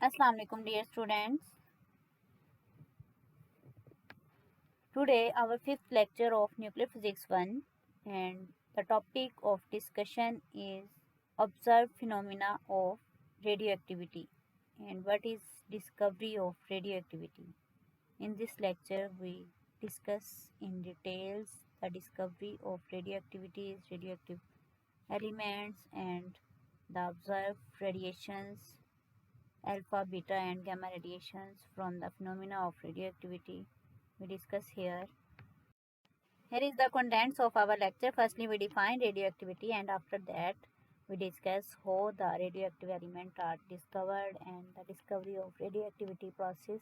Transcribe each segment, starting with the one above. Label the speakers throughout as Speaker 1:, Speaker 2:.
Speaker 1: Assalamu alaikum dear students. Today our fifth lecture of Nuclear Physics 1 and the topic of discussion is observed phenomena of radioactivity and what is discovery of radioactivity. In this lecture we discuss in details the discovery of radioactivity, radioactive elements and the observed radiations, alpha, beta and gamma radiations from the phenomena of radioactivity we discuss here. Here is the contents of our lecture. Firstly, we define radioactivity and after that we discuss how the radioactive elements are discovered and the discovery of radioactivity process.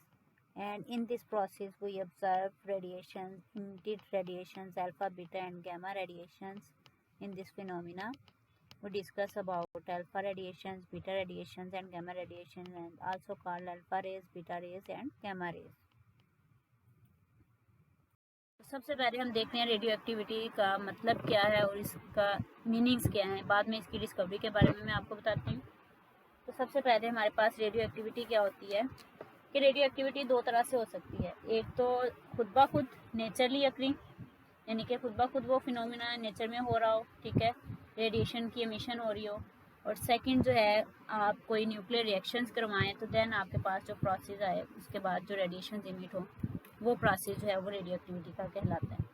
Speaker 1: And in this process we observe radiations, emitted radiations, alpha, beta and gamma radiations in this phenomena. We discuss about alpha radiations, beta radiations and gamma radiation and also called alpha rays, beta rays and gamma rays. सबसे पहले हम देखते हैं radio activity का मतलब क्या है और इसका मीनिंग्स क्या है। बाद में इसकी डिस्कवरी के बारे में मैं आपको बताती हूँ। तो सबसे पहले हमारे पास रेडियो एक्टिविटी क्या होती है कि रेडियो एक्टिविटी दो तरह से हो सकती है। एक तो खुद ब खुद नेचरली अक्रिंग, यानी कि खुद ब खुद वो फिनोमिना नेचर में हो रहा हो, ठीक है, रेडिएशन की एमिशन हो रही हो। और सेकंड जो है आप कोई न्यूक्लियर रिएक्शंस करवाएं तो देन आपके पास जो प्रोसेस आए उसके बाद जो रेडिएशन इमिट हो वो प्रोसेस जो है वो रेडियो एक्टिविटी का कहलाता है।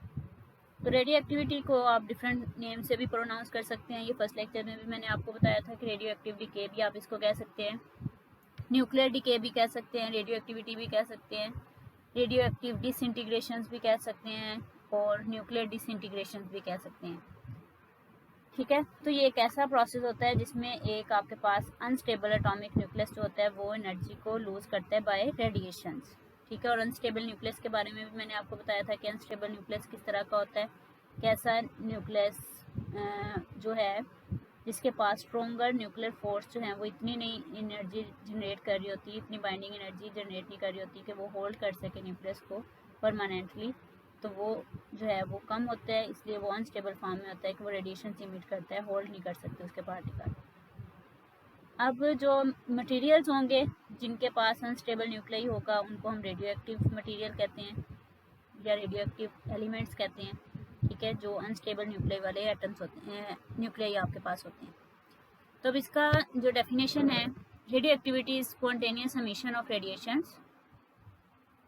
Speaker 1: तो रेडियो एक्टिविटी को आप डिफरेंट नेम से भी प्रोनाउंस कर सकते हैं। ये फर्स्ट लेक्चर में भी मैंने आपको बताया था कि रेडियो एक्टिव डिके भी आप इसको कह सकते हैं, न्यूक्लियर डिके भी कह सकते हैं, रेडियो एक्टिविटी भी कह सकते हैं, रेडियो एक्टिव डिसइंटीग्रेशंस भी कह सकते हैं और न्यूक्लियर डिसइंटीग्रेशंस भी कह सकते हैं, ठीक है। तो ये एक ऐसा प्रोसेस होता है जिसमें एक आपके पास अनस्टेबल एटॉमिक न्यूक्लियस जो होता है वो एनर्जी को लूज करता है बाय रेडिएशंस, ठीक है। और अनस्टेबल न्यूक्लियस के बारे में भी मैंने आपको बताया था कि अनस्टेबल न्यूक्लियस किस तरह का होता है, कैसा न्यूक्लियस जो है जिसके पास स्ट्रोंगर न्यूक्लियर फोर्स जो है वो इतनी नहीं एनर्जी जनरेट कर रही होती, इतनी बाइंडिंग एनर्जी जनरेट नहीं कर रही होती कि वो होल्ड कर सके न्यूक्लियस को परमानेंटली, तो वो जो है वो कम होता है, इसलिए वो अनस्टेबल फॉर्म में होता है कि वो रेडिएशन इमिट करता है, होल्ड नहीं कर सकते उसके पार्टिकल। अब जो मटेरियल्स होंगे जिनके पास अनस्टेबल न्यूक्लियाई होगा उनको हम रेडियो एक्टिव मटेरियल कहते हैं या रेडियो एक्टिव एलिमेंट्स कहते हैं, ठीक है, जो अनस्टेबल न्यूक्लियाई वाले एटम्स होते हैं, न्यूक्लियाई आपके पास होते हैं। तो अब इसका जो डेफिनेशन है, radioactivity is spontaneous emission of radiations,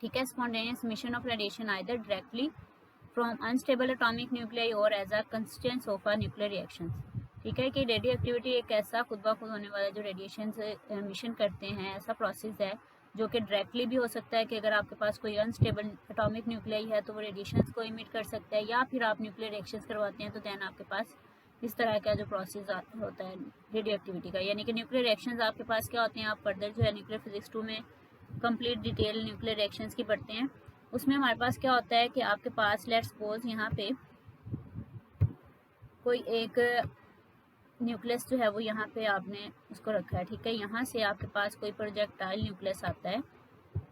Speaker 1: ठीक है, spontaneous emission of radiation either directly from unstable atomic nuclei और as a consistence of a nuclear reactions, ठीक है, कि रेडियो एक्टिविटी एक ऐसा खुद ब खुद होने वाला जो रेडिएशन से एमिशन करते हैं ऐसा प्रोसेस है जो कि डायरेक्टली भी हो सकता है कि अगर आपके पास कोई अनस्टेबल एटॉमिक न्यूक्लियाई है तो वो रेडिएशंस को इमिट कर सकता है, या फिर आप न्यूक्लियर रिएक्शंस करवाते हैं तो देन आपके पास इस तरह का जो प्रोसेस होता है रेडियो एक्टिविटी का। यानी कि न्यूक्लियर रिएक्शंस आपके पास क्या होते हैं, आप फर्दर जो है न्यूक्लियर फिजिक्स 2 में कंप्लीट डिटेल न्यूक्लियर रिएक्शंस की पढ़ते हैं। उसमें हमारे पास क्या होता है कि आपके पास लेट्स सपोज यहाँ पे कोई एक न्यूक्लियस जो है वो यहाँ पे आपने उसको रखा है, ठीक है, यहाँ से आपके पास कोई प्रोजेक्टाइल न्यूक्लियस आता है,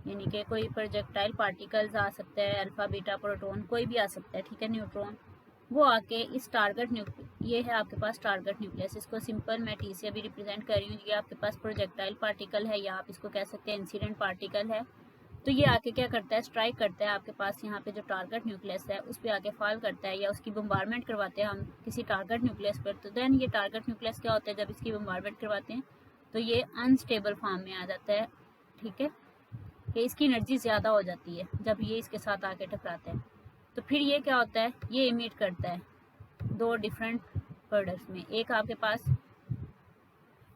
Speaker 1: यानी कि कोई प्रोजेक्टाइल पार्टिकल्स आ सकता है, अल्फा बीटा प्रोटॉन कोई भी आ सकता है, ठीक है, न्यूट्रॉन, वो आके इस टारगेट ये है आपके पास टारगेट न्यूक्लियस, इसको सिंपल मैं टी से अभी रिप्रेजेंट कर रही हूँ, ये आपके पास प्रोजेक्टाइल पार्टिकल है या आप इसको कह सकते हैं इंसिडेंट पार्टिकल है। तो ये आके क्या करता है, स्ट्राइक करता है आपके पास यहाँ पे जो टारगेट न्यूक्लियस है उस पर आके फॉल करता है या उसकी बम्बारमेंट करवाते हैं हम किसी टारगेट न्यूक्लियस पर। तो देन ये टारगेट न्यूक्लियस क्या होता है, जब इसकी बम्बारमेंट करवाते हैं तो ये अनस्टेबल फॉर्म में आ जाता है, ठीक है, कि इसकी एनर्जी ज़्यादा हो जाती है जब ये इसके साथ आके टकराता है। तो फिर ये क्या होता है, ये इमिट करता है दो डिफरेंट प्रोडक्ट्स में, एक आपके पास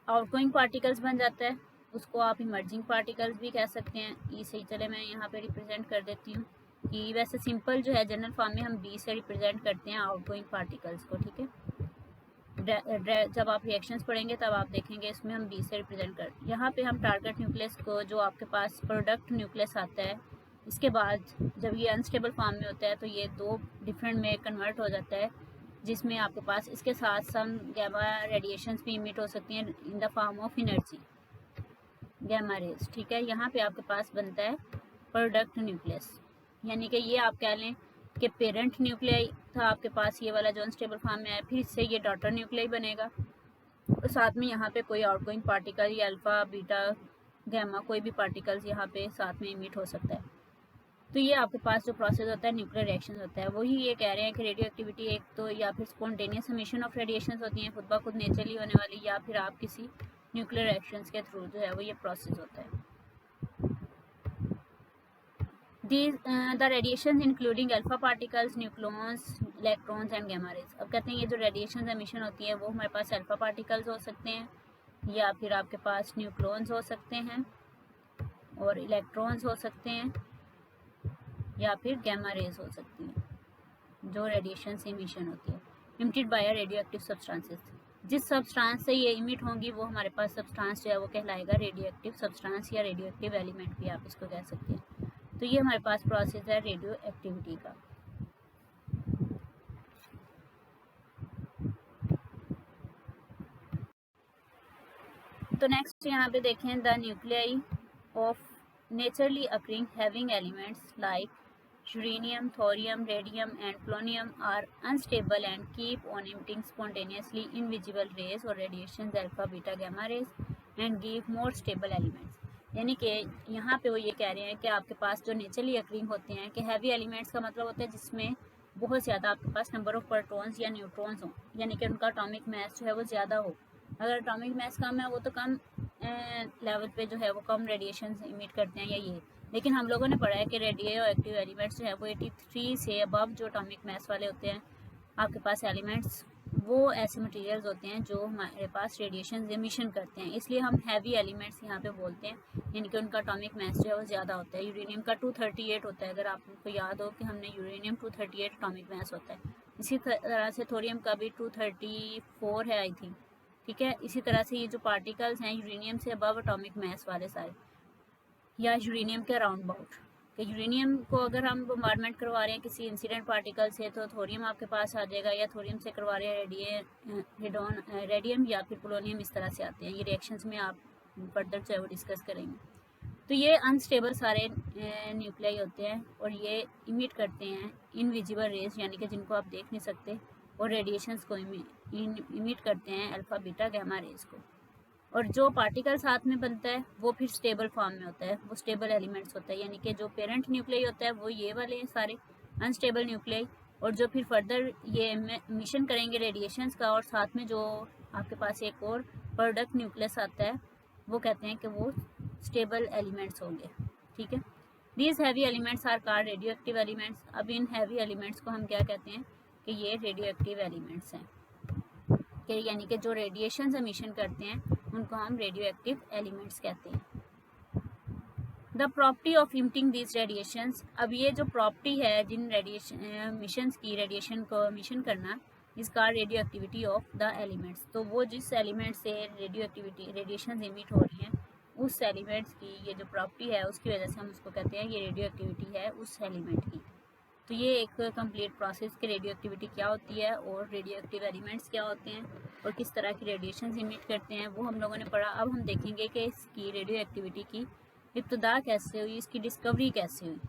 Speaker 1: आउटगोइंग पार्टिकल्स बन जाता है, उसको आप इमर्जिंग पार्टिकल्स भी कह सकते हैं। ई सही, चले मैं यहाँ पे रिप्रेजेंट कर देती हूँ कि वैसे सिंपल जो है जनरल फॉर्म में हम बी से रिप्रेजेंट करते हैं आउटगोइंग पार्टिकल्स को, ठीक है। जब आप रिएक्शंस पढ़ेंगे तब आप देखेंगे इसमें हम बी से रिप्रेजेंट कर, यहाँ पे हम टारगेट न्यूक्लियस को जो आपके पास प्रोडक्ट न्यूक्लियस आता है इसके बाद जब ये अनस्टेबल फॉर्म में होता है तो ये दो डिफरेंट में कन्वर्ट हो जाता है, जिसमें आपके पास इसके साथ सम गैमा रेडिएशंस भी इमिट हो सकती हैं in the form of energy gamma rays, ठीक है। यहाँ पे आपके पास बनता है प्रोडक्ट न्यूक्लियस, यानी कि ये आप कह लें कि पेरेंट न्यूक्लियाई था आपके पास ये वाला जो अनस्टेबल फॉर्म में है, फिर इससे ये डॉटर न्यूक्लियाई बनेगा और साथ में यहाँ पे कोई आउटगोइंग पार्टिकल या अल्फा बीटा गैमा, कोई भी पार्टिकल्स यहाँ पे साथ में इमिट हो सकता है। तो ये आपके पास जो प्रोसेस होता है न्यूक्लियर रिएक्शन होता है, वही ये कह रहे हैं कि रेडियो एक्टिविटी एक तो या फिर स्पॉन्टेनियस एमिशन ऑफ रेडिएशन होती हैं, खुद ब खुद नेचुरली होने वाली, या फिर आप किसी न्यूक्लियर रिएक्शंस के थ्रू जो है वो ये प्रोसेस होता है। The radiations including alpha particles, nucleons, electrons and gamma rays. अब कहते हैं ये जो रेडिएशन एमिशन होती है वो हमारे पास अल्फा पार्टिकल्स हो सकते हैं, या फिर आपके पास न्यूक्लॉन्स हो सकते हैं, और इलेक्ट्रॉन्स हो सकते हैं, या फिर गैमा रेज हो सकती हैं जो रेडिएशन से इमिशन होती है। Emitted by radio active substances, जिस सब्सटेंस से ये इमिट होंगी वो हमारे पास सब्सटेंस जो है वो कहलाएगा रेडियो एक्टिव सब्सटेंस या रेडियो एक्टिव एलिमेंट भी आप इसको कह सकते हैं। तो ये हमारे पास प्रोसेस है रेडियो एक्टिविटी का। तो नेक्स्ट यहाँ पे देखें, the nuclei of naturally occurring having elements like uranium, thorium, radium and polonium are unstable and keep on emitting spontaneously invisible rays और radiation alpha beta gamma rays and give more stable elements. यानी कि यहाँ पे वो ये कह रहे हैं कि आपके पास जो नेचुरली अकरिंग होते हैं, कि हैवी एलिमेंट्स का मतलब होता है जिसमें बहुत ज़्यादा आपके पास नंबर ऑफ प्रोटॉन्स या न्यूट्रॉन्स हों, यानी कि उनका अटॉमिक मास जो है वो ज़्यादा हो। अगर अटॉमिक मास कम है वो तो कम लेवल पे जो है वो कम रेडिएशन इमिट करते हैं या ये। लेकिन हम लोगों ने पढ़ा है कि रेडियो एक्टिव एलिमेंट्स जो है वो 83 से अबव जो अटॉमिक मास वाले होते हैं आपके पास एलिमेंट्स, वो ऐसे मटेरियल्स होते हैं जो हमारे पास रेडिएशन एमिशन करते हैं, इसलिए हम हैवी एलिमेंट्स यहाँ पे बोलते हैं, यानी कि उनका अटॉमिक मास जो है वो ज़्यादा होता है। यूरेनियम का 238 होता है, अगर आपको याद हो कि हमने यूरेनियम 238 अटॉमिक मास होता है। इसी तरह से थोरियम का भी 234 है आई थिंक, ठीक है। इसी तरह से ये जो पार्टिकल्स हैं यूरेनियम से अबव अटॉमिक मास वाले सारे, या यूरेनियम के अराउंड अबाउट, कि यूरेनियम को अगर हम बम्बार्डमेंट करवा रहे हैं किसी इंसिडेंट पार्टिकल से तो थोरियम आपके पास आ जाएगा, या थोरियम से करवा रहे हैं रेडियम या फिर पोलोनियम, इस तरह से आते हैं। ये रिएक्शंस में आप फर्दर जो है वो डिस्कस करेंगे। तो ये अनस्टेबल सारे न्यूक्लियाई होते हैं और ये इमिट करते हैं इनविजिबल रेज, यानी कि जिनको आप देख नहीं सकते, और रेडिएशंस को इमिट करते हैं अल्फा बीटा गैमा रेज को। और जो पार्टिकल साथ में बनता है वो फिर स्टेबल फॉर्म में होता है, वो स्टेबल एलिमेंट्स होता है, यानी कि जो पेरेंट न्यूक्लियाई होता है वो ये वाले हैं सारे अनस्टेबल न्यूक्लियाई, और जो फिर फर्दर ये एमिशन करेंगे रेडिएशंस का, और साथ में जो आपके पास एक और प्रोडक्ट न्यूक्लियस आता है वो कहते हैं कि वो स्टेबल एलिमेंट्स होंगे, ठीक है। These heavy elements are called radio active elements. अब इन हैवी एलिमेंट्स को हम क्या कहते हैं कि ये रेडियो एक्टिव एलिमेंट्स हैं, कि यानी कि जो रेडिएशन एमिशन करते हैं उनको हम रेडियो एक्टिव एलिमेंट्स कहते हैं। The property of emitting this radiations, अब ये जो प्रॉपर्टी है जिन रेडिएशन मिशंस की, रेडिएशन को एमिशन करना, इसका radio activity of the elements. तो वो जिस एलिमेंट से रेडियो एक्टिविटी रेडिएशन इमिट हो रही हैं उस एलिमेंट्स की ये जो प्रॉपर्टी है उसकी वजह से हम उसको कहते हैं ये रेडियो एक्टिविटी है उस एलिमेंट की। तो ये एक कंप्लीट प्रोसेस की रेडियो एक्टिविटी क्या होती है और रेडियो एक्टिव एलिमेंट्स क्या होते हैं और किस तरह की रेडिएशन इमिट करते हैं वो हम लोगों ने पढ़ा। अब हम देखेंगे कि इसकी रेडियो एक्टिविटी की इब्तिदा कैसे हुई, इसकी डिस्कवरी कैसे हुई।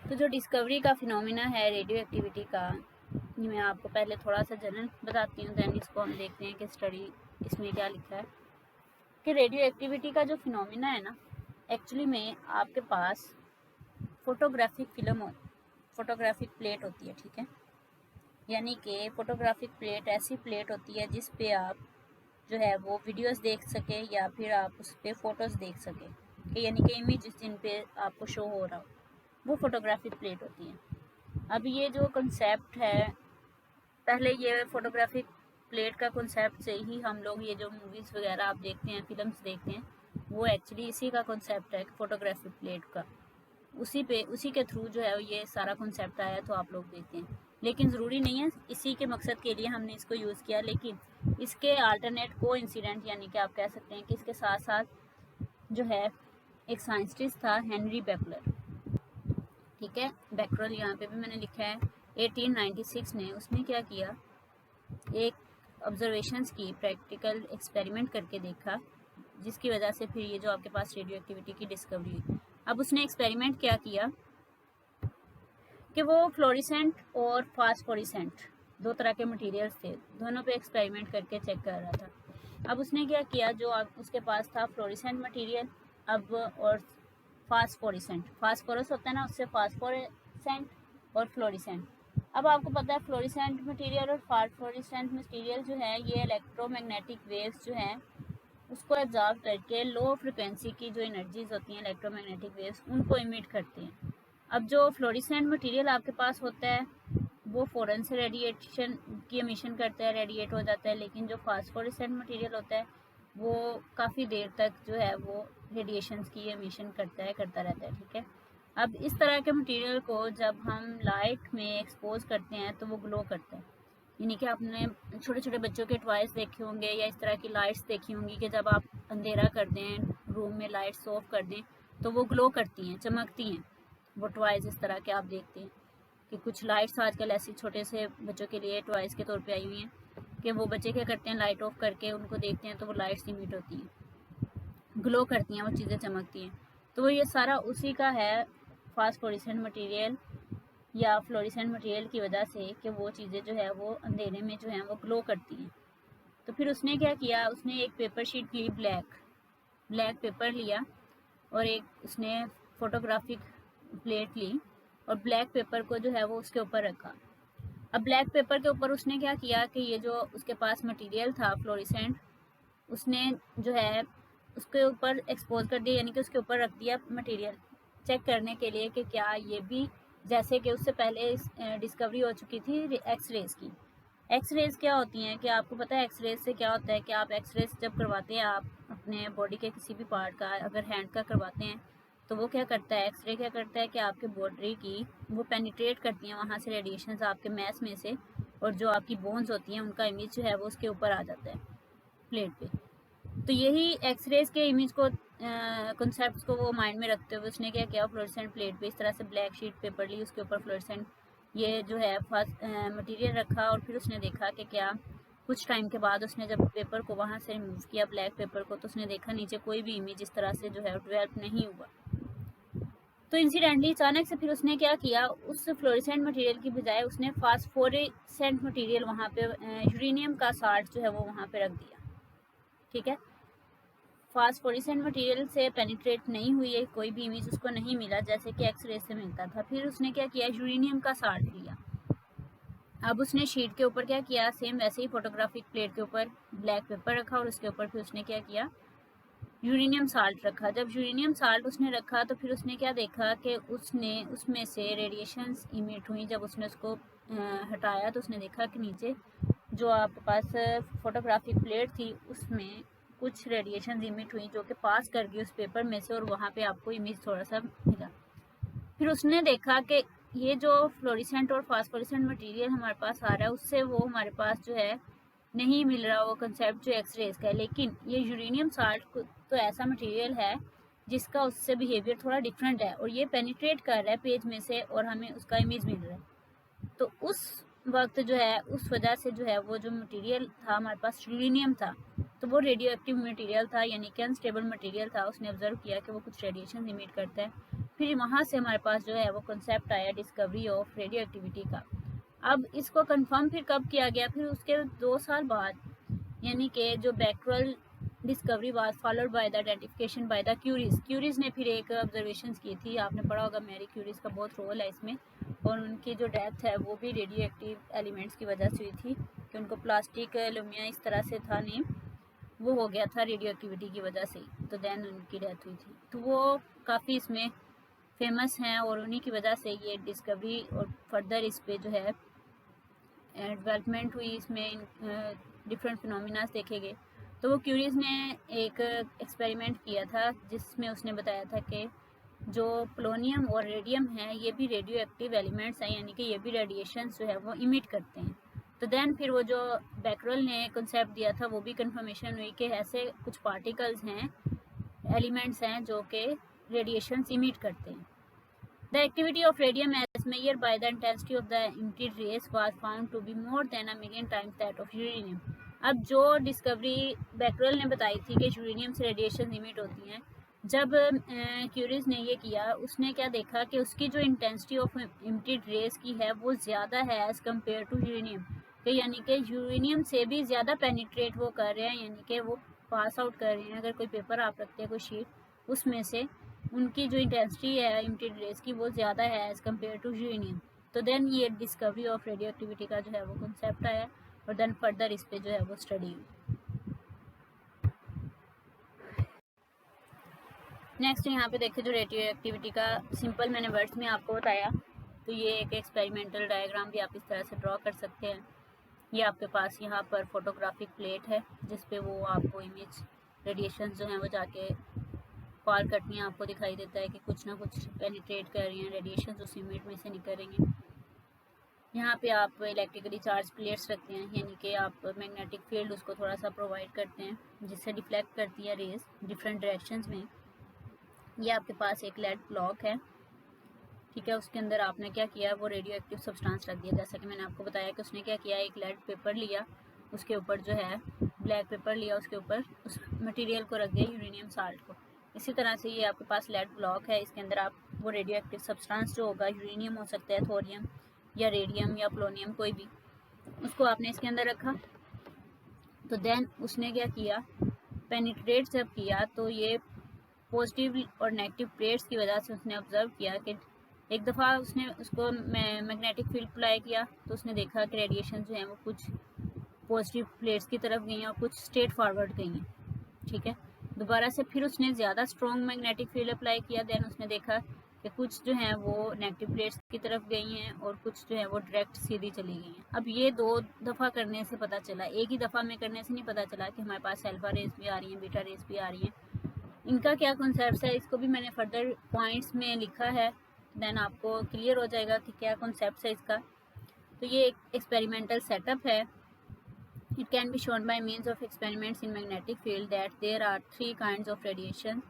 Speaker 1: तो जो डिस्कवरी का फिनोमिना है रेडियो एक्टिविटी का, ये मैं आपको पहले थोड़ा सा जनरल बताती हूँ, दैन इसको हम देखते हैं कि स्टडी इसमें क्या लिखा है। कि रेडियो एक्टिविटी का जो फिनोमिना है ना, एक्चुअली में आपके पास फोटोग्राफिक फिल्म फोटोग्राफिक प्लेट होती है, ठीक है। यानी कि फोटोग्राफिक प्लेट ऐसी प्लेट होती है जिस पे आप जो है वो वीडियोस देख सके या फिर आप उस पर फ़ोटोज़ देख सके, कि यानी कि इमेज जिन पे आपको शो हो रहा हो वो फोटोग्राफिक प्लेट होती है। अब ये जो कंसेप्ट है, पहले ये फोटोग्राफिक प्लेट का कंसेप्ट से ही हम लोग ये जो मूवीज़ वगैरह आप देखते हैं, फिल्म्स देखते हैं, वो एक्चुअली इसी का कंसेप्ट है फोटोग्राफिक प्लेट का। उसी के थ्रू जो है ये सारा कंसेप्ट आया तो आप लोग देखते हैं। लेकिन ज़रूरी नहीं है इसी के मकसद के लिए हमने इसको यूज़ किया, लेकिन इसके अल्टरनेट को इंसिडेंट, यानी कि आप कह सकते हैं कि इसके साथ साथ जो है एक साइंटिस्ट था हेनरी बेकलर, ठीक है। बेकरल यहाँ पे भी मैंने लिखा है 1896 ने उसने क्या किया, एक ऑब्जर्वेशंस की, प्रैक्टिकल एक्सपेरिमेंट करके देखा, जिसकी वजह से फिर ये जो आपके पास रेडियो एक्टिविटी की डिस्कवरी हुई। अब उसने एक्सपेरिमेंट क्या किया कि वो फ्लोरिसेंट और फास्फोरिसेंट दो तरह के मटेरियल्स थे, दोनों पे एक्सपेरिमेंट करके चेक कर रहा था। अब उसने क्या किया, जो उसके पास था फ्लोरेसेंट मटेरियल अब और फास्फोरेसेंट, फास्फोरस होता है ना, उससे फास्फोरेसेंट और फ्लोरेसेंट। अब आपको पता है फ्लोरेसेंट मटेरियल और फास्फोरेसेंट मटेरियल जो है ये इलेक्ट्रोमैग्नेटिक वेव्स जो हैं उसको एब्जॉर्ब करके लो फ्रिक्वेंसी की जो एनर्जीज होती हैं इलेक्ट्रोमैग्नेटिक वेव्स उनको इमिट करते हैं। अब जो फ्लोरेसेंट मटेरियल आपके पास होता है वो फ़ौरन से रेडिएशन की एमिशन करता है, रेडिएट हो जाता है, लेकिन जो फास्फोरेसेंट मटेरियल होता है वो काफ़ी देर तक जो है वो रेडिएशंस की एमिशन करता रहता है। ठीक है, अब इस तरह के मटेरियल को जब हम लाइट में एक्सपोज करते हैं तो वो ग्लो करता है। यानी कि आपने छोटे छोटे बच्चों के टॉयज़ देखे होंगे या इस तरह की लाइट्स देखी होंगी कि जब आप अंधेरा कर दें, रूम में लाइट्स ऑफ कर दें तो वो ग्लो करती हैं, चमकती हैं। वो टॉयज़ इस तरह के आप देखते हैं कि कुछ लाइट्स आजकल ऐसी छोटे से बच्चों के लिए टॉयज़ के तौर पे आई हुई हैं कि वो बच्चे क्या करते हैं, लाइट ऑफ करके उनको देखते हैं तो वो लाइट्स इमिट होती हैं, ग्लो करती हैं, वो चीज़ें चमकती हैं। तो ये सारा उसी का है, फास्फोरेसेंट मटेरियल या फ्लोरेसेंट मटेरियल की वजह से कि वो चीज़ें जो है वो अंधेरे में जो है वो ग्लो करती हैं। तो फिर उसने क्या किया, उसने एक पेपर शीट ली, ब्लैक पेपर लिया और एक उसने फोटोग्राफिक प्लेट ली और ब्लैक पेपर को जो है वो उसके ऊपर रखा। अब ब्लैक पेपर के ऊपर उसने क्या किया कि ये जो उसके पास मटेरियल था फ्लोरेसेंट उसने जो है उसके ऊपर एक्सपोज कर दिया, यानी कि उसके ऊपर रख दिया मटेरियल, चेक करने के लिए कि क्या ये भी, जैसे कि उससे पहले डिस्कवरी हो चुकी थी एक्स-रेज़ की। एक्स-रेज़ क्या होती हैं कि आपको पता है एक्स-रेज़ से क्या होता है कि आप एक्स-रेज़ जब करवाते हैं आप अपने बॉडी के किसी भी पार्ट का, अगर हैंड का करवाते हैं तो वो क्या करता है, एक्सरे क्या करता है कि आपके बॉडी की वो पेनिट्रेट करती हैं वहाँ से रेडिएशंस आपके मैस में से, और जो आपकी बोन्स होती हैं उनका इमेज जो है वो उसके ऊपर आ जाता है प्लेट पे। तो यही एक्सरेज़ के इमेज को कॉन्सेप्ट्स को वो माइंड में रखते हुए उसने क्या किया, फ्लोरेसेंट प्लेट पे इस तरह से ब्लैक शीट पेपर ली, उसके ऊपर फ्लोरेसेंट ये जो है मटेरियल रखा और फिर उसने देखा कि क्या, कुछ टाइम के बाद उसने जब पेपर को वहाँ से रिमूव किया ब्लैक पेपर को, तो उसने देखा नीचे कोई भी इमेज इस तरह से जो है डेवलप नहीं हुआ। तो इंसिडेंटली अचानक से फिर उसने क्या किया, उस फ्लोरेसेंट मटेरियल की बजाय उसने फास्फोरेसेंट मटेरियल वहाँ पे यूरेनियम का साल्ट जो है वो वहाँ पे रख दिया। ठीक है, फास्फोरेसेंट मटेरियल से पेनिट्रेट नहीं हुई है, कोई भी इमेज उसको नहीं मिला जैसे कि एक्सरे से मिलता था। फिर उसने क्या किया, यूरेनियम का साल्ट लिया। अब उसने शीट के ऊपर क्या किया, सेम वैसे ही फोटोग्राफिक प्लेट के ऊपर ब्लैक पेपर रखा और उसके ऊपर फिर उसने क्या किया, यूरेनियम साल्ट रखा। जब यूरेनियम साल्ट उसने रखा तो फिर उसने क्या देखा कि उसने उसमें से रेडिएशंस इमिट हुई। जब उसने उसको हटाया तो उसने देखा कि नीचे जो आपके पास फोटोग्राफिक प्लेट थी उसमें कुछ रेडिएशन इमिट हुई जो कि पास कर गई उस पेपर में से, और वहाँ पे आपको इमेज थोड़ा सा मिला। फिर उसने देखा कि ये जो फ्लोरेसेंट और फास्फोरेसेंट मटेरियल हमारे पास आ रहा है उससे वो हमारे पास जो है नहीं मिल रहा वो कंसेप्ट जो एक्सरेज का है, लेकिन ये यूरेनियम साल्ट तो ऐसा मटेरियल है जिसका उससे बिहेवियर थोड़ा डिफरेंट है और ये पेनिट्रेट कर रहा है पेज में से और हमें उसका इमेज मिल रहा है। तो उस वक्त जो है उस वजह से जो है वो जो मटेरियल था हमारे पास यूरेनियम था, तो वो रेडियो एक्टिव मटेरियल था, यानी कि अनस्टेबल मटेरियल था। उसने ऑब्जर्व किया कि वो कुछ रेडिएशन इमिट करता है। फिर वहाँ से हमारे पास जो है वो कंसेप्ट आया डिस्कवरी ऑफ रेडियो एक्टिविटी का। अब इसको कंफर्म फिर कब किया गया, फिर उसके 2 साल बाद, यानी कि जो Becquerel discovery was followed by the identification by the Curies ने फिर एक ऑब्जर्वेशंस की थी। आपने पढ़ा होगा मैरी क्यूरीज का बहुत रोल है इसमें, और उनकी जो डेथ है वो भी रेडियो एक्टिव एलिमेंट्स की वजह से हुई थी कि उनको प्लास्टिक लुमिया इस तरह से था नेम, वो हो गया था रेडियो एक्टिविटी की वजह से ही, तो देन उनकी डेथ हुई थी। तो वो काफ़ी इसमें फेमस हैं और उन्हीं की वजह से ये डिस्कवरी और फर्दर इस पे जो है डेवलपमेंट हुई, इसमें डिफरेंट फिनोमिना देखे गए। तो वो क्यूरीज ने एक एक्सपेरिमेंट किया था जिसमें उसने बताया था कि जो पोलोनियम और रेडियम है ये भी रेडियो एक्टिव एलिमेंट्स हैं, यानी कि ये भी रेडिएशंस जो है वो इमिट करते हैं। तो देन फिर वो जो बैक्यूरेल ने कंसेप्ट दिया था वो भी कंफर्मेशन हुई कि ऐसे कुछ पार्टिकल्स हैं, एलिमेंट्स हैं जो कि रेडिएशंस इमिट करते हैं। The activity of radium as measured by the intensity of the emitted rays was found to be more than a million times that of uranium. अब जो डिस्कवरी बैक्यूरेल ने बताई थी कि यूरेनियम से रेडिएशन इमिट होती हैं, जब क्यूरीज ने ये किया उसने क्या देखा कि उसकी जो इंटेंसिटी ऑफ इमिटेड रेस की है वो ज़्यादा है एज़ कम्पेयर टू यूरेनियम। कि यानी कि यूरेनियम से भी ज़्यादा पेनिट्रेट वो कर रहे हैं, यानी कि वो पास आउट कर रहे हैं। अगर कोई पेपर आप रखते हैं कोई शीट, उसमें से उनकी जो इंटेंसिटी है इमिटेड रेज की वो ज़्यादा है एज़ कम्पेयर टू यूरेनियम। तो देन ये डिस्कवरी ऑफ रेडियो एक्टिविटी का जो है वो कंसेप्ट आया और देन फर्दर इस पर जो है वो स्टडी हुई। नेक्स्ट यहाँ पे देखिए जो रेडियो एक्टिविटी का सिंपल मैंने वर्ड्स में आपको बताया, तो ये एक एक्सपेरिमेंटल डायग्राम भी आप इस तरह से ड्रॉ कर सकते हैं। ये आपके पास यहाँ पर फोटोग्राफिक प्लेट है जिस पे वो आपको इमेज रेडिएशन जो हैं वो जाके फॉल करती हैं, आपको दिखाई देता है कि कुछ ना कुछ पेनिट्रेट कर रही हैं, रेडिएशन उस इमेज में से निकलेंगे। यहाँ पे आप इलेक्ट्रिकली चार्ज प्लेट्स रखते हैं, यानी कि आप मैग्नेटिक फील्ड उसको थोड़ा सा प्रोवाइड करते हैं जिससे डिफ्लेक्ट करती है रेज डिफरेंट डायरेक्शंस में। ये आपके पास एक लेड ब्लॉक है, ठीक है, उसके अंदर आपने क्या किया, वो रेडियो एक्टिव सब्सटेंस रख दिया। जैसा कि मैंने आपको बताया कि उसने क्या किया, एक लेड पेपर लिया, उसके ऊपर जो है ब्लैक पेपर लिया, उसके ऊपर उस मटेरियल को रख दिया, यूरेनियम साल्ट को। इसी तरह से ये आपके पास लेड ब्लॉक है, इसके अंदर आप वो रेडियो एक्टिव सब्सटेंस जो होगा, यूरेनियम हो सकता है, थोरियम या रेडियम या पोलोनियम कोई भी, उसको आपने इसके अंदर रखा। तो देन उसने क्या किया, पेनिट्रेट जब किया तो ये पॉजिटिव और नेगेटिव प्लेट्स की वजह से उसने ऑब्जर्व किया कि एक दफ़ा उसने उसको मैग्नेटिक फील्ड अप्लाई किया तो उसने देखा कि रेडिएशन जो है वो कुछ पॉजिटिव प्लेट्स की तरफ गई हैं और कुछ स्ट्रेट फॉरवर्ड गई हैं, ठीक है। दोबारा से फिर उसने ज़्यादा स्ट्रॉन्ग मैग्नेटिक फील्ड अप्लाई किया, देन उसने देखा कि कुछ जो हैं वो नेगेटिव प्लेट्स की तरफ गई हैं और कुछ जो है वो डायरेक्ट सीधी चली गई हैं। अब ये 2 दफ़ा करने से पता चला, एक ही दफ़ा में करने से नहीं पता चला कि हमारे पास अल्फा रेस भी आ रही हैं, बीटा रेस भी आ रही हैं। इनका क्या कॉन्सेप्ट है, इसको भी मैंने फर्दर पॉइंट्स में लिखा है, देन आपको क्लियर हो जाएगा कि क्या कॉन्सेप्ट है इसका। तो ये एक एक्सपेरिमेंटल सेटअप है। It can be shown by means of experiments in magnetic field that there are 3 kinds of radiation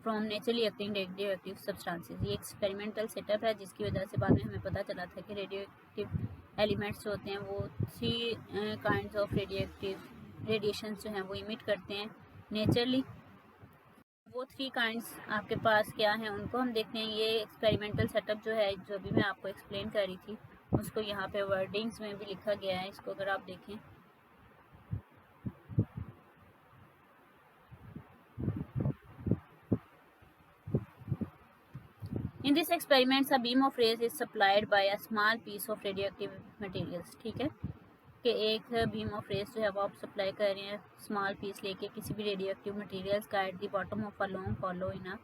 Speaker 1: from naturally acting radio active substances. ये एक्सपेरिमेंटल सेटअप है जिसकी वजह से बाद में हमें पता चला था कि रेडियो एक्टिव एलिमेंट्स जो होते हैं वो 3 kinds of radio active radiation जो हैं वो इमिट करते हैं नेचुरली। वो 3 काइंड्स आपके पास क्या हैं उनको हम देखते हैं। ये एक्सपेरिमेंटल सेटअप जो है, जो भी मैं आपको एक्सप्लेन कर रही थी, उसको यहाँ पे वर्डिंग्स में भी लिखा गया है, इसको अगर आप देखें। In this experiments a beam of rays is supplied by a small piece of radioactive materials, ठीक है, कि एक बीम ऑफ रेज जो है वो आप सप्लाई कर रहे हैं स्मॉल पीस लेके किसी भी रेडियोएक्टिव मटेरियल्स का at the bottom of a long hollow in a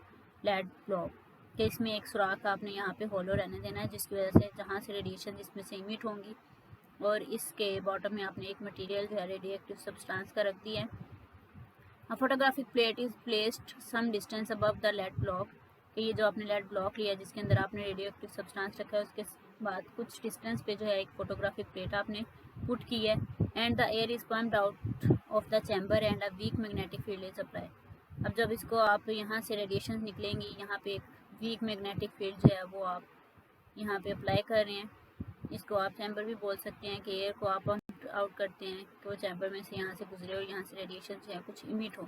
Speaker 1: lead block, कि इसमें एक सुराख आपने यहाँ पे हॉलो रहने देना है जिसकी वजह से जहाँ से रेडिएशन जिसमें से इमिट होंगी, और इसके बॉटम में आपने एक मटेरियल जो है रेडियोएक्टिव सब्सटेंस का रख दिया है। A photographic plate is placed some distance above the lead block, कि ये जो आपने लेड ब्लॉक लिया जिसके अंदर आपने रेडियोएक्टिव सब्सटेंस रखा है, उसके बाद कुछ डिस्टेंस पे जो है एक फोटोग्राफिक प्लेट आपने पुट की है, and the air is pumped out of the chamber and a weak magnetic field is apply. अब जब इसको आप यहाँ से रेडिएशन निकलेंगी, यहाँ पे एक वीक मैग्नेटिक फील्ड जो है वो आप यहाँ पे अप्लाई कर रहे हैं। इसको आप चैम्बर भी बोल सकते हैं कि एयर को आप पंप आउट करते हैं कि वो चैम्बर में से यहाँ से गुजरे और यहाँ से रेडिएशन जो है कुछ इमिट हो।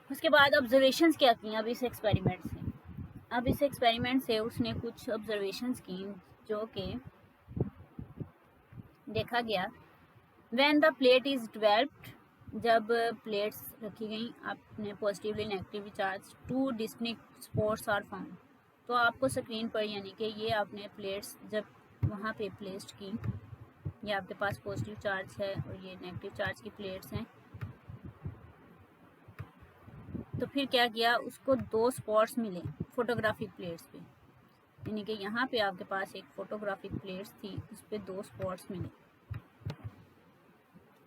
Speaker 1: उसके बाद ऑब्जर्वेशंस क्या की अब इस एक्सपेरिमेंट से, अब इस एक्सपेरिमेंट से उसने कुछ ऑब्जर्वेशंस की जो कि देखा गया। When the plate is developed, जब प्लेट्स रखी गई आपने positively negatively charge, 2 distinct spots are found. तो आपको स्क्रीन पर यानी कि ये आपने प्लेट्स जब वहाँ पे प्लेस्ड की, ये आपके पास पॉजिटिव चार्ज है और ये नेगेटिव चार्ज की प्लेट्स हैं, तो फिर क्या किया, उसको 2 स्पॉट्स मिले फोटोग्राफिक प्लेट्स पे, यानी कि यहाँ पे आपके पास एक फोटोग्राफिक प्लेट्स थी, उस पर 2 स्पॉट्स मिले,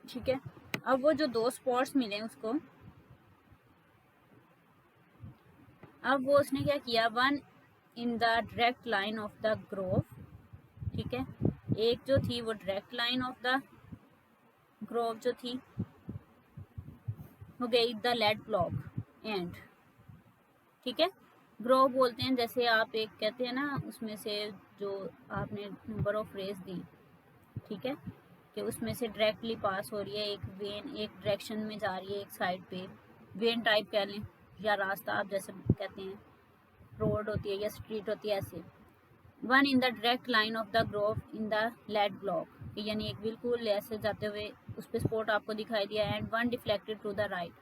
Speaker 1: ठीक है। अब वो जो 2 स्पॉट्स मिले उसको, अब वो उसने क्या किया, one in the direct line of the Grove, ठीक है, एक जो थी वो direct line of the Grove जो थी हो गई द लेड ब्लॉक एंड, ठीक है। ग्रोव बोलते हैं जैसे आप एक कहते हैं ना, उसमें से जो आपने नंबर ऑफ रेज दी, ठीक है, कि उसमें से डायरेक्टली पास हो रही है, एक वेन एक डायरेक्शन में जा रही है, एक साइड पे वेन टाइप कह लें या रास्ता आप जैसे कहते हैं, रोड होती है या स्ट्रीट होती है, ऐसे one in the direct line of the groove in the lead block, कि यानी एक बिल्कुल ऐसे जाते हुए उस पर स्पॉट आपको दिखाई दिया and one deflected to the right,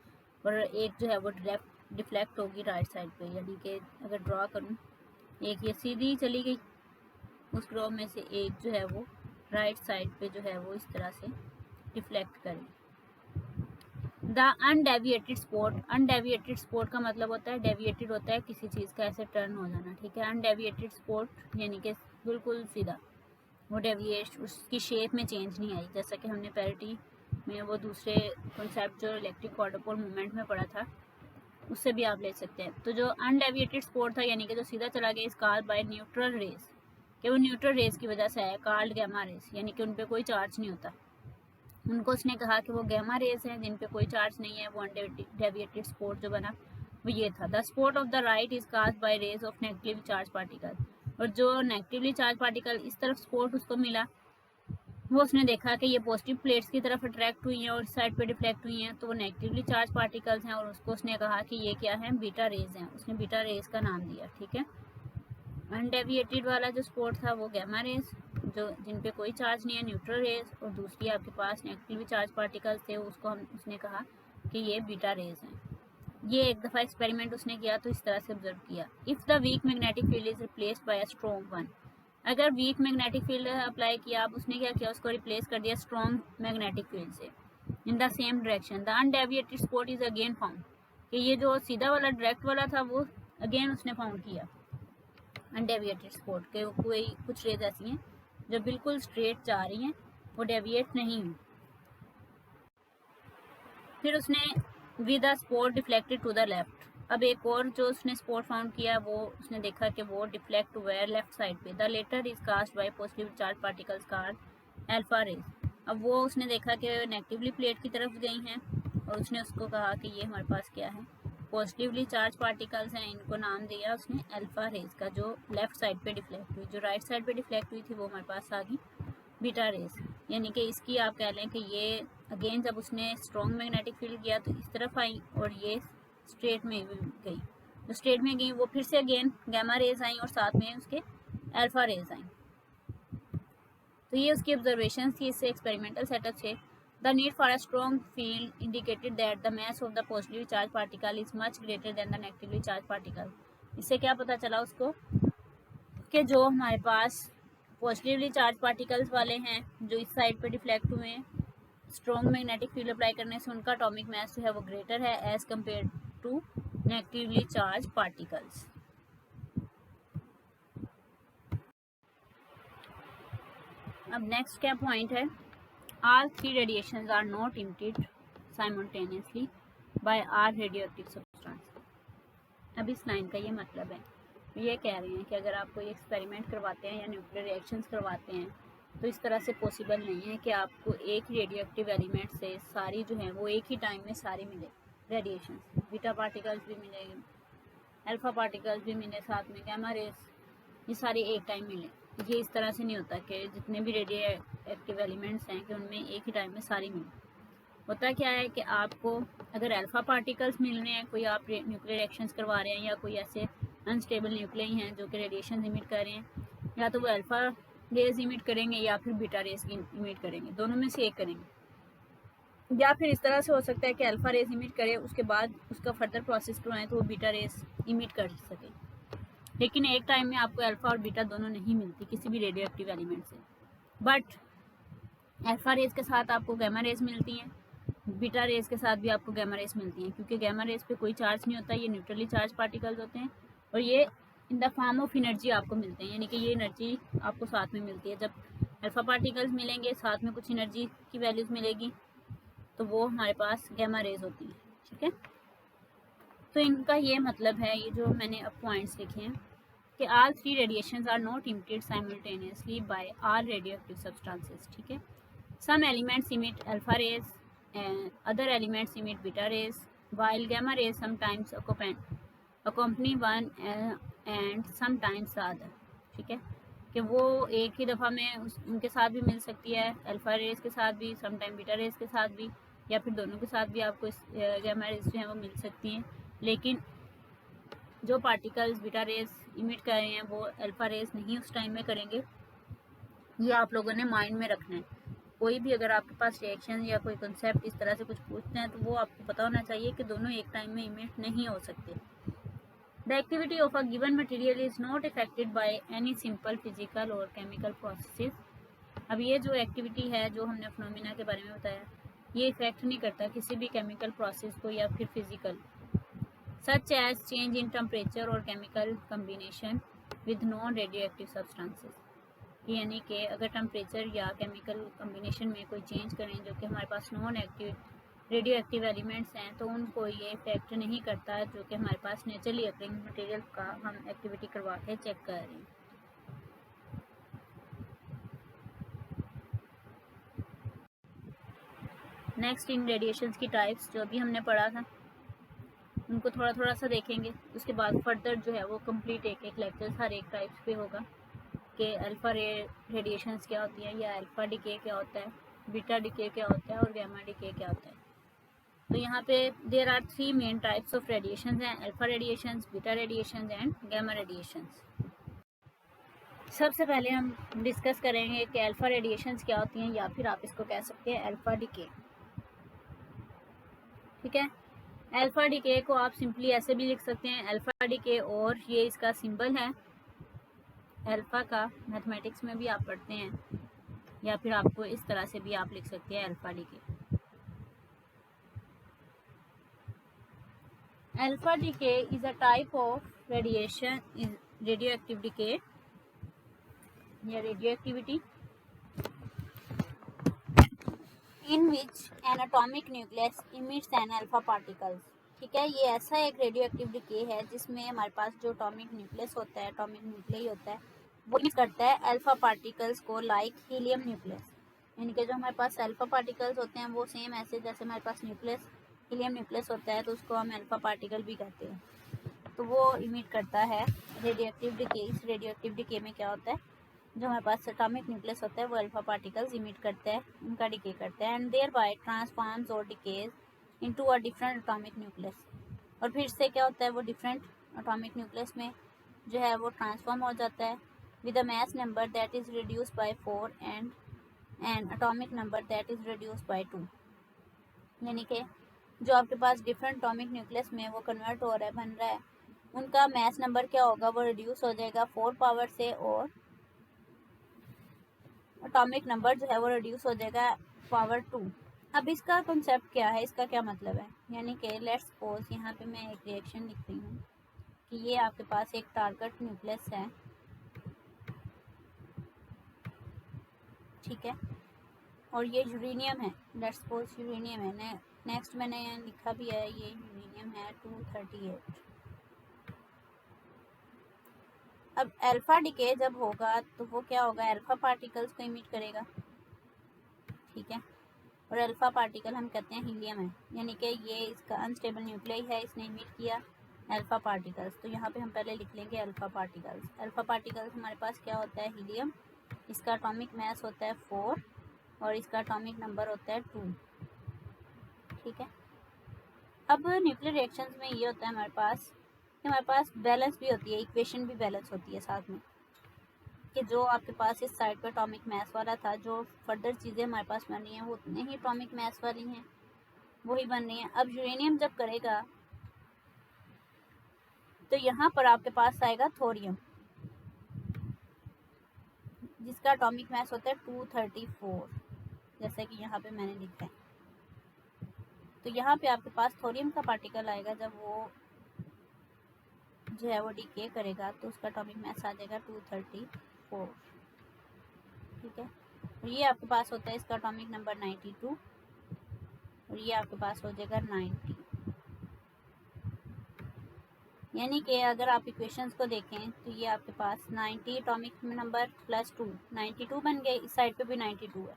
Speaker 1: और एक जो है वो डिफ्लेक्ट होगी राइट साइड पे। यानी कि अगर ड्रॉ करूँ, एक ये सीधी चली गई उस ड्रॉ में से, एक जो है वो राइट साइड पे जो है वो इस तरह से डिफ्लेक्ट करेगी। The undeviated spot, undeviated spot का मतलब होता है, डेविएटेड होता है किसी चीज़ का ऐसे टर्न हो जाना, ठीक है। अनडेविएटेड स्पॉट यानी कि बिल्कुल सीधा, वो डेविएट उसकी शेप में चेंज नहीं आई, जैसा कि हमने पैरिटी में वो दूसरे कॉन्सेप्ट जो इलेक्ट्रिक क्वाड्रुपोल मूवमेंट में पढ़ा था उससे भी आप ले सकते हैं। तो जो अनडेविएटेड स्पॉट था यानी कि जो सीधा चला गया, इस कॉल्ड बाय न्यूट्रल रेस, कि वो न्यूट्रल रेस की वजह से है, कॉल्ड गैमा रेस, यानी कि उन पर कोई चार्ज नहीं होता। उनको उसने कहा कि वो गैमा रेस हैं जिन पे कोई चार्ज नहीं है। वो अनडेविएटेड स्पॉट जो बना वो ये था। The spot of the right is cast by rays of negatively charge particle, और जो नेगेटिवली चार्ज पार्टिकल इस तरफ स्पॉट उसको मिला, वो उसने देखा कि ये पॉजिटिव प्लेट्स की तरफ अट्रैक्ट हुई हैं और इस साइड पे डिफ्लेक्ट हुई हैं, तो वो नेगेटिवली चार्ज पार्टिकल्स हैं, और उसको उसने कहा कि ये क्या है, बीटा रेज हैं। उसने बीटा रेज का नाम दिया, ठीक है। अनडेविएटेड वाला जो स्पॉट था वो गैमा रेज, जो जिन पे कोई चार्ज नहीं है, न्यूट्रल रेज, और दूसरी आपके पास नेगेटिवली चार्ज पार्टिकल्स थे, उसको उसने कहा कि ये बीटा रेज हैं। ये एक दफ़ा एक्सपेरिमेंट उसने किया तो इस तरह से ऑब्जर्व किया। If the weak magnetic field is replaced by a strong one, अगर वीक मैग्नेटिक फील्ड अप्लाई किया, अब उसने क्या किया, उसको रिप्लेस कर दिया स्ट्रॉन्ग मैग्नेटिक फील्ड से in the same direction, the undeviated spot is again found, कि ये जो सीधा वाला डायरेक्ट वाला था वो अगेन उसने फाउंड किया। अनडेविएटेड स्पॉट के कोई कुछ रेज ऐसी हैं जो बिल्कुल स्ट्रेट जा रही हैं, वो डेविएट नहीं हुई। फिर उसने with the spot deflected to the left, अब एक और जो उसने स्पॉट फाउंड किया, वो उसने देखा कि वो डिफ्लेक्ट हुआ है लेफ्ट साइड पे। The latter is cast by positive charge particles called alpha rays, अब वो उसने देखा कि नेगेटिवली प्लेट की तरफ गई हैं, और उसने उसको कहा कि ये हमारे पास क्या है, पॉजिटिवली चार्ज पार्टिकल्स हैं, इनको नाम दिया उसने अल्फा रेज का, जो लेफ्ट साइड पे डिफ्लेक्ट हुई। जो राइट साइड पे डिफ्लेक्ट हुई थी वो हमारे पास आ गई बीटा रेज, यानी कि इसकी आप कह लें कि ये अगेन जब उसने स्ट्रॉन्ग मैग्नेटिक फील्ड किया तो इस तरफ आई, और ये स्ट्रेट में गई, जो स्ट्रेट में गई वो फिर से अगेन गैमा रेज आई, और साथ में उसके अल्फा रेज आई। तो ये उसकी ऑब्जर्वेशन थी, इससे एक्सपेरिमेंटल सेटअप थे। The need for a strong field indicated that the mass of the positively charge particle is much greater than the negatively charge particle. इससे क्या पता चला उसको कि जो हमारे पास पॉजिटिवली चार्ज पार्टिकल्स वाले हैं जो इस साइड पे डिफ्लेक्ट हुए हैं, स्ट्रॉन्ग मैग्नेटिक फील्ड अप्लाई करने से उनका एटॉमिक मास जो है वो ग्रेटर है as compare to negatively charge particles. अब नेक्स्ट क्या पॉइंट है, all three radiations are not emitted simultaneously by are radioactive substance. अब इस लाइन का ये मतलब है, ये कह रहे हैं कि अगर आप कोई एक्सपेरिमेंट करवाते हैं या न्यूक्लियर रिएक्शंस करवाते हैं तो इस तरह से पॉसिबल नहीं है कि आपको एक ही रेडियोएक्टिव एलिमेंट से सारी जो हैं वो एक ही टाइम में सारी मिले रेडिएशंस, बीटा पार्टिकल्स भी मिले, अल्फा पार्टिकल्स भी मिले, साथ में गैमा रेस, ये सारे एक टाइम मिले। ये इस तरह से नहीं होता कि जितने भी रेडियोएक्टिव एलिमेंट्स हैं कि उनमें एक ही टाइम में सारी मिले। होता क्या है कि आपको अगर अल्फा पार्टिकल्स मिल रहे हैं, कोई आप न्यूक्लियर रिएक्शंस करवा रहे हैं, या कोई ऐसे अनस्टेबल न्यूक्लियाई हैं जो कि रेडिएशन इमिट कर रहे हैं, या तो वो अल्फा रेज इमिट करेंगे या फिर बीटा रेज इमिट करेंगे, दोनों में से एक करेंगे। या फिर इस तरह से हो सकता है कि अल्फा रेज इमिट करे, उसके बाद उसका फर्दर प्रोसेस करवाएं तो वो बीटा रेज इमिट कर सके। लेकिन एक टाइम में आपको अल्फा और बीटा दोनों नहीं मिलती किसी भी रेडियोएक्टिव एलिमेंट से। बट अल्फा रेज के साथ आपको गैमा रेज मिलती हैं, बीटा रेज के साथ भी आपको गैमा रेज मिलती हैं, क्योंकि गैमा रेज पे कोई चार्ज नहीं होता, ये न्यूट्रली चार्ज पार्टिकल्स होते हैं, और ये इन द फॉर्म ऑफ एनर्जी आपको मिलते हैं, यानी कि ये एनर्जी आपको साथ में मिलती है। जब अल्फा पार्टिकल्स मिलेंगे साथ में कुछ एनर्जी की वैल्यूज़ मिलेगी तो वो हमारे पास गैमा रेज होती है, ठीक है। तो इनका ये मतलब है, ये जो मैंने अब पॉइंट्स लिखे हैं कि all three radiations are not emitted simultaneously by all radioactive substances, ठीक है। Some elements emit alpha rays, other elements emit beta rays, while gamma rays sometimes accompany one and sometimes the other, ठीक है, कि वो एक ही दफ़ा में उनके साथ भी मिल सकती है, अल्फा रेज के साथ भी, समटाइम बीटा रेज के साथ भी, या फिर दोनों के साथ भी आपको गैमा रेज जो है वो मिल सकती हैं। लेकिन जो पार्टिकल्स बीटा रेज इमिट कर रहे हैं वो अल्फा रेज नहीं उस टाइम में करेंगे, ये आप लोगों ने माइंड में रखना है। कोई भी अगर आपके पास रिएक्शन या कोई कंसेप्ट इस तरह से कुछ पूछते हैं तो वो आपको पता होना चाहिए कि दोनों एक टाइम में इमिट नहीं हो सकते। The activity of a given material is not affected by any simple physical और केमिकल प्रोसेसेस। अब ये जो एक्टिविटी है, जो हमने फिनोमेना के बारे में बताया, ये इफेक्ट नहीं करता किसी भी केमिकल प्रोसेस को या फिर physical, such as change in temperature और chemical combination with non radio active substances. यानी कि अगर टेम्परेचर या केमिकल कम्बिनेशन में कोई चेंज करें जो कि हमारे पास non active radio active elements हैं, तो उनको ये इफेक्ट नहीं करता जो कि हमारे पास नेचुरली अकरिंग मटेरियल का हम एक्टिविटी करवा के चेक कर रहे हैं। नेक्स्ट इन रेडिएशंस की टाइप्स जो अभी हमने पढ़ा था उनको थोड़ा थोड़ा सा देखेंगे। उसके बाद फर्दर जो है वो कंप्लीट एक एक लेक्चर हर एक टाइप्स पे होगा कि अल्फ़ा रेडिएशंस क्या होती हैं, या अल्फ़ा डिके क्या होता है, बीटा डिके क्या होता है और गामा डिके क्या होता है। तो यहाँ पे there are 3 main types of radiations हैं, alpha radiations, beta radiations and gamma radiations. सबसे पहले हम डिस्कस करेंगे कि अल्फ़ा रेडिएशंस क्या होती हैं, या फिर आप इसको कह सकते हैं अल्फ़ा डिके। ठीक है, अल्फ़ा डिके को आप सिंपली ऐसे भी लिख सकते हैं अल्फ़ा डिके, और ये इसका सिंबल है अल्फ़ा का, मैथमेटिक्स में भी आप पढ़ते हैं, या फिर आपको इस तरह से भी आप लिख सकते हैं alpha decay. Alpha decay is a type of radiation is radioactive decay या radioactivity in which an atomic nucleus emits an alpha particles. ठीक है, ये ऐसा एक रेडियोएक्टिव डिके है जिसमें हमारे पास जो एटॉमिक न्यूक्लियस होता है, एटॉमिक न्यूक्लियस होता है, वो इमिट करता है अल्फा पार्टिकल्स को लाइक हीलियम न्यूक्लियस। यानी कि जो हमारे पास अल्फा पार्टिकल्स होते हैं वो सेम ऐसे जैसे हमारे पास न्यूक्लियस हीलियम न्यूक्लियस होता है तो उसको हम अल्फा पार्टिकल भी कहते हैं। तो वो इमिट करता है रेडियोएक्टिव डिके। इस रेडियोएक्टिव डिके में क्या होता है, जो हमारे पास एटॉमिक न्यूक्लियस होता है वो अल्फा पार्टिकल्स इमिट करता है, उनका डिके करता है, एंड देयर बाय ट्रांसफॉर्म्स और decays into a different atomic nucleus. और फिर से क्या होता है, वो डिफरेंट एटॉमिक न्यूक्लियस में जो है वो ट्रांसफॉर्म हो जाता है with a mass number that is reduced by 4 and N atomic number that is reduced by 2। यानी कि जो आपके पास डिफरेंट एटॉमिक न्यूक्लियस में वो कन्वर्ट हो रहा है, बन रहा है, उनका मास नंबर क्या होगा, वो रिड्यूस हो जाएगा 4 पावर से, और एटॉमिक नंबर जो है वो रिड्यूस हो जाएगा पावर 2। अब इसका कॉन्सेप्ट क्या है, इसका क्या मतलब है, यानी कि लेट्स सपोज यहाँ पे मैं एक रिएक्शन लिख रही हूँ कि ये आपके पास एक टारगेट न्यूक्लियस है, ठीक है, और ये यूरेनियम है, लेट्स सपोज यूरेनियम है। नेक्स्ट मैंने यहाँ लिखा भी है ये यूरेनियम है 238। अब अल्फा डिके जब होगा तो वो क्या होगा, अल्फा पार्टिकल्स को इमिट करेगा, ठीक है, और अल्फा पार्टिकल हम कहते हैं हीलियम है, यानी कि ये इसका अनस्टेबल न्यूक्लियस है, इसने इमिट किया अल्फा पार्टिकल्स। तो यहाँ पे हम पहले लिख लेंगे अल्फा पार्टिकल्स। अल्फा पार्टिकल्स हमारे पास क्या होता है, हीलियम, इसका एटॉमिक मास होता है 4 और इसका एटॉमिक नंबर होता है 2। ठीक है, अब न्यूक्लियर रिएक्शंस में ये होता है हमारे पास बैलेंस भी होती है, इक्वेशन भी बैलेंस होती है साथ में, कि जो आपके पास इस साइड पे एटॉमिक मास वाला था, जो फर्दर चीज़ें हमारे पास बन रही हैं वो उतने ही एटॉमिक मास वाली हैं, वही बन रही हैं। अब यूरेनियम जब करेगा तो यहाँ पर आपके पास आएगा थोरियम, जिसका एटॉमिक मास होता है 234, जैसा कि यहाँ पे मैंने लिखा है। तो यहाँ पे आपके पास थोरियम का पार्टिकल आएगा, जब वो जो है वो डिके करेगा तो उसका एटॉमिक मास आ जाएगा 234। ठीक है, और ये आपके पास होता है इसका एटॉमिक नंबर 92, और ये आपके पास हो जाएगा 90। यानी कि अगर आप इक्वेशंस को देखें तो ये आपके पास 90 एटॉमिक नंबर प्लस 2 92 बन गए, इस साइड पे भी 92 है,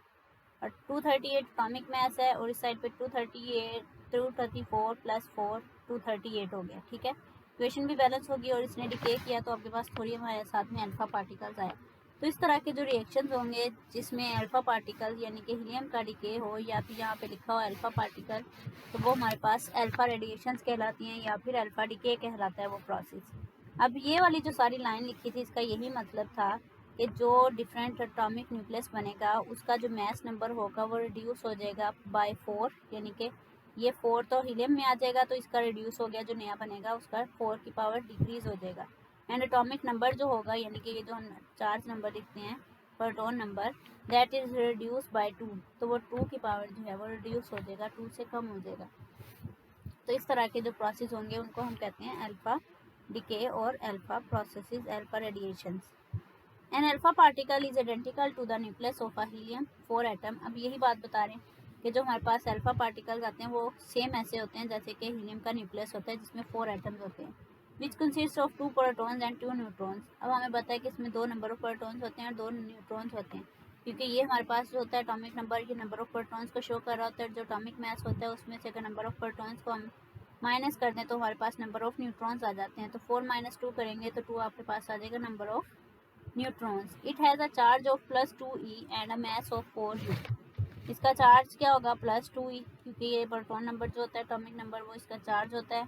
Speaker 1: और 238 एटॉमिक मास है, और इस साइड पे 234 प्लस 4 238 हो गया। ठीक है, इक्वेशन भी बैलेंस होगी, और इसने डिके किया तो आपके पास थोरियम आया, साथ में अल्फा पार्टिकल्स आया। तो इस तरह के जो रिएक्शंस होंगे जिसमें अल्फा पार्टिकल यानी कि हीलियम का डिके हो, या फिर यहाँ पे लिखा हो अल्फा पार्टिकल, तो वो हमारे पास अल्फा रेडिएशंस कहलाती हैं, या फिर अल्फा डिके कहलाता है वो प्रोसेस। अब ये वाली जो सारी लाइन लिखी थी इसका यही मतलब था कि जो डिफरेंट एटॉमिक न्यूक्लियस बनेगा उसका जो मास नंबर होगा वो रिड्यूस हो जाएगा बाय 4, यानी कि ये 4 तो हीलियम में आ जाएगा तो इसका रिड्यूस हो गया, जो नया बनेगा उसका 4 की पावर डिक्रीज हो जाएगा। एंड एटॉमिक नंबर जो होगा, यानी कि ये जो हम चार्ज नंबर लिखते हैं proton number, that is reduce by 2, तो वो 2 की पावर जो है वो रिड्यूस हो जाएगा, 2 से कम हो जाएगा। तो इस तरह के जो प्रोसेस होंगे उनको हम कहते हैं अल्फा डिके और alpha processes, alpha radiations. An alpha particle is identical to the nucleus of a helium 4 atom. अब यही बात बता रहे हैं कि जो हमारे पास अल्फा पार्टिकल्स आते हैं वो सेम ऐसे होते हैं जैसे कि हीलियम का न्यूक्लियस होता है जिसमें 4 एटम्स होते हैं, which consist of 2 protons and 2 neutrons. अब हमें पता है कि इसमें 2 नंबर ऑफ प्रोटॉन्स होते हैं और 2 न्यूट्रॉन्स होते हैं, क्योंकि ये हमारे पास जो होता है एटॉमिक नंबर, ये नंबर ऑफ प्रोटॉन्स को शो कर रहा होता है। जो एटॉमिक मास होता है उसमें से अगर नंबर ऑफ प्रोटॉन्स को हम माइनस कर दें तो हमारे पास नंबर ऑफ न्यूट्रॉन्स आ जाते हैं। तो 4 - 2 करेंगे तो 2 आपके पास आ जाएगा number of neutrons. It has a charge of +2e and a mass of 4u। इसका चार्ज क्या होगा +2e, क्योंकि ये प्रोटॉन नंबर जो होता है एटॉमिक नंबर वो इसका चार्ज होता है,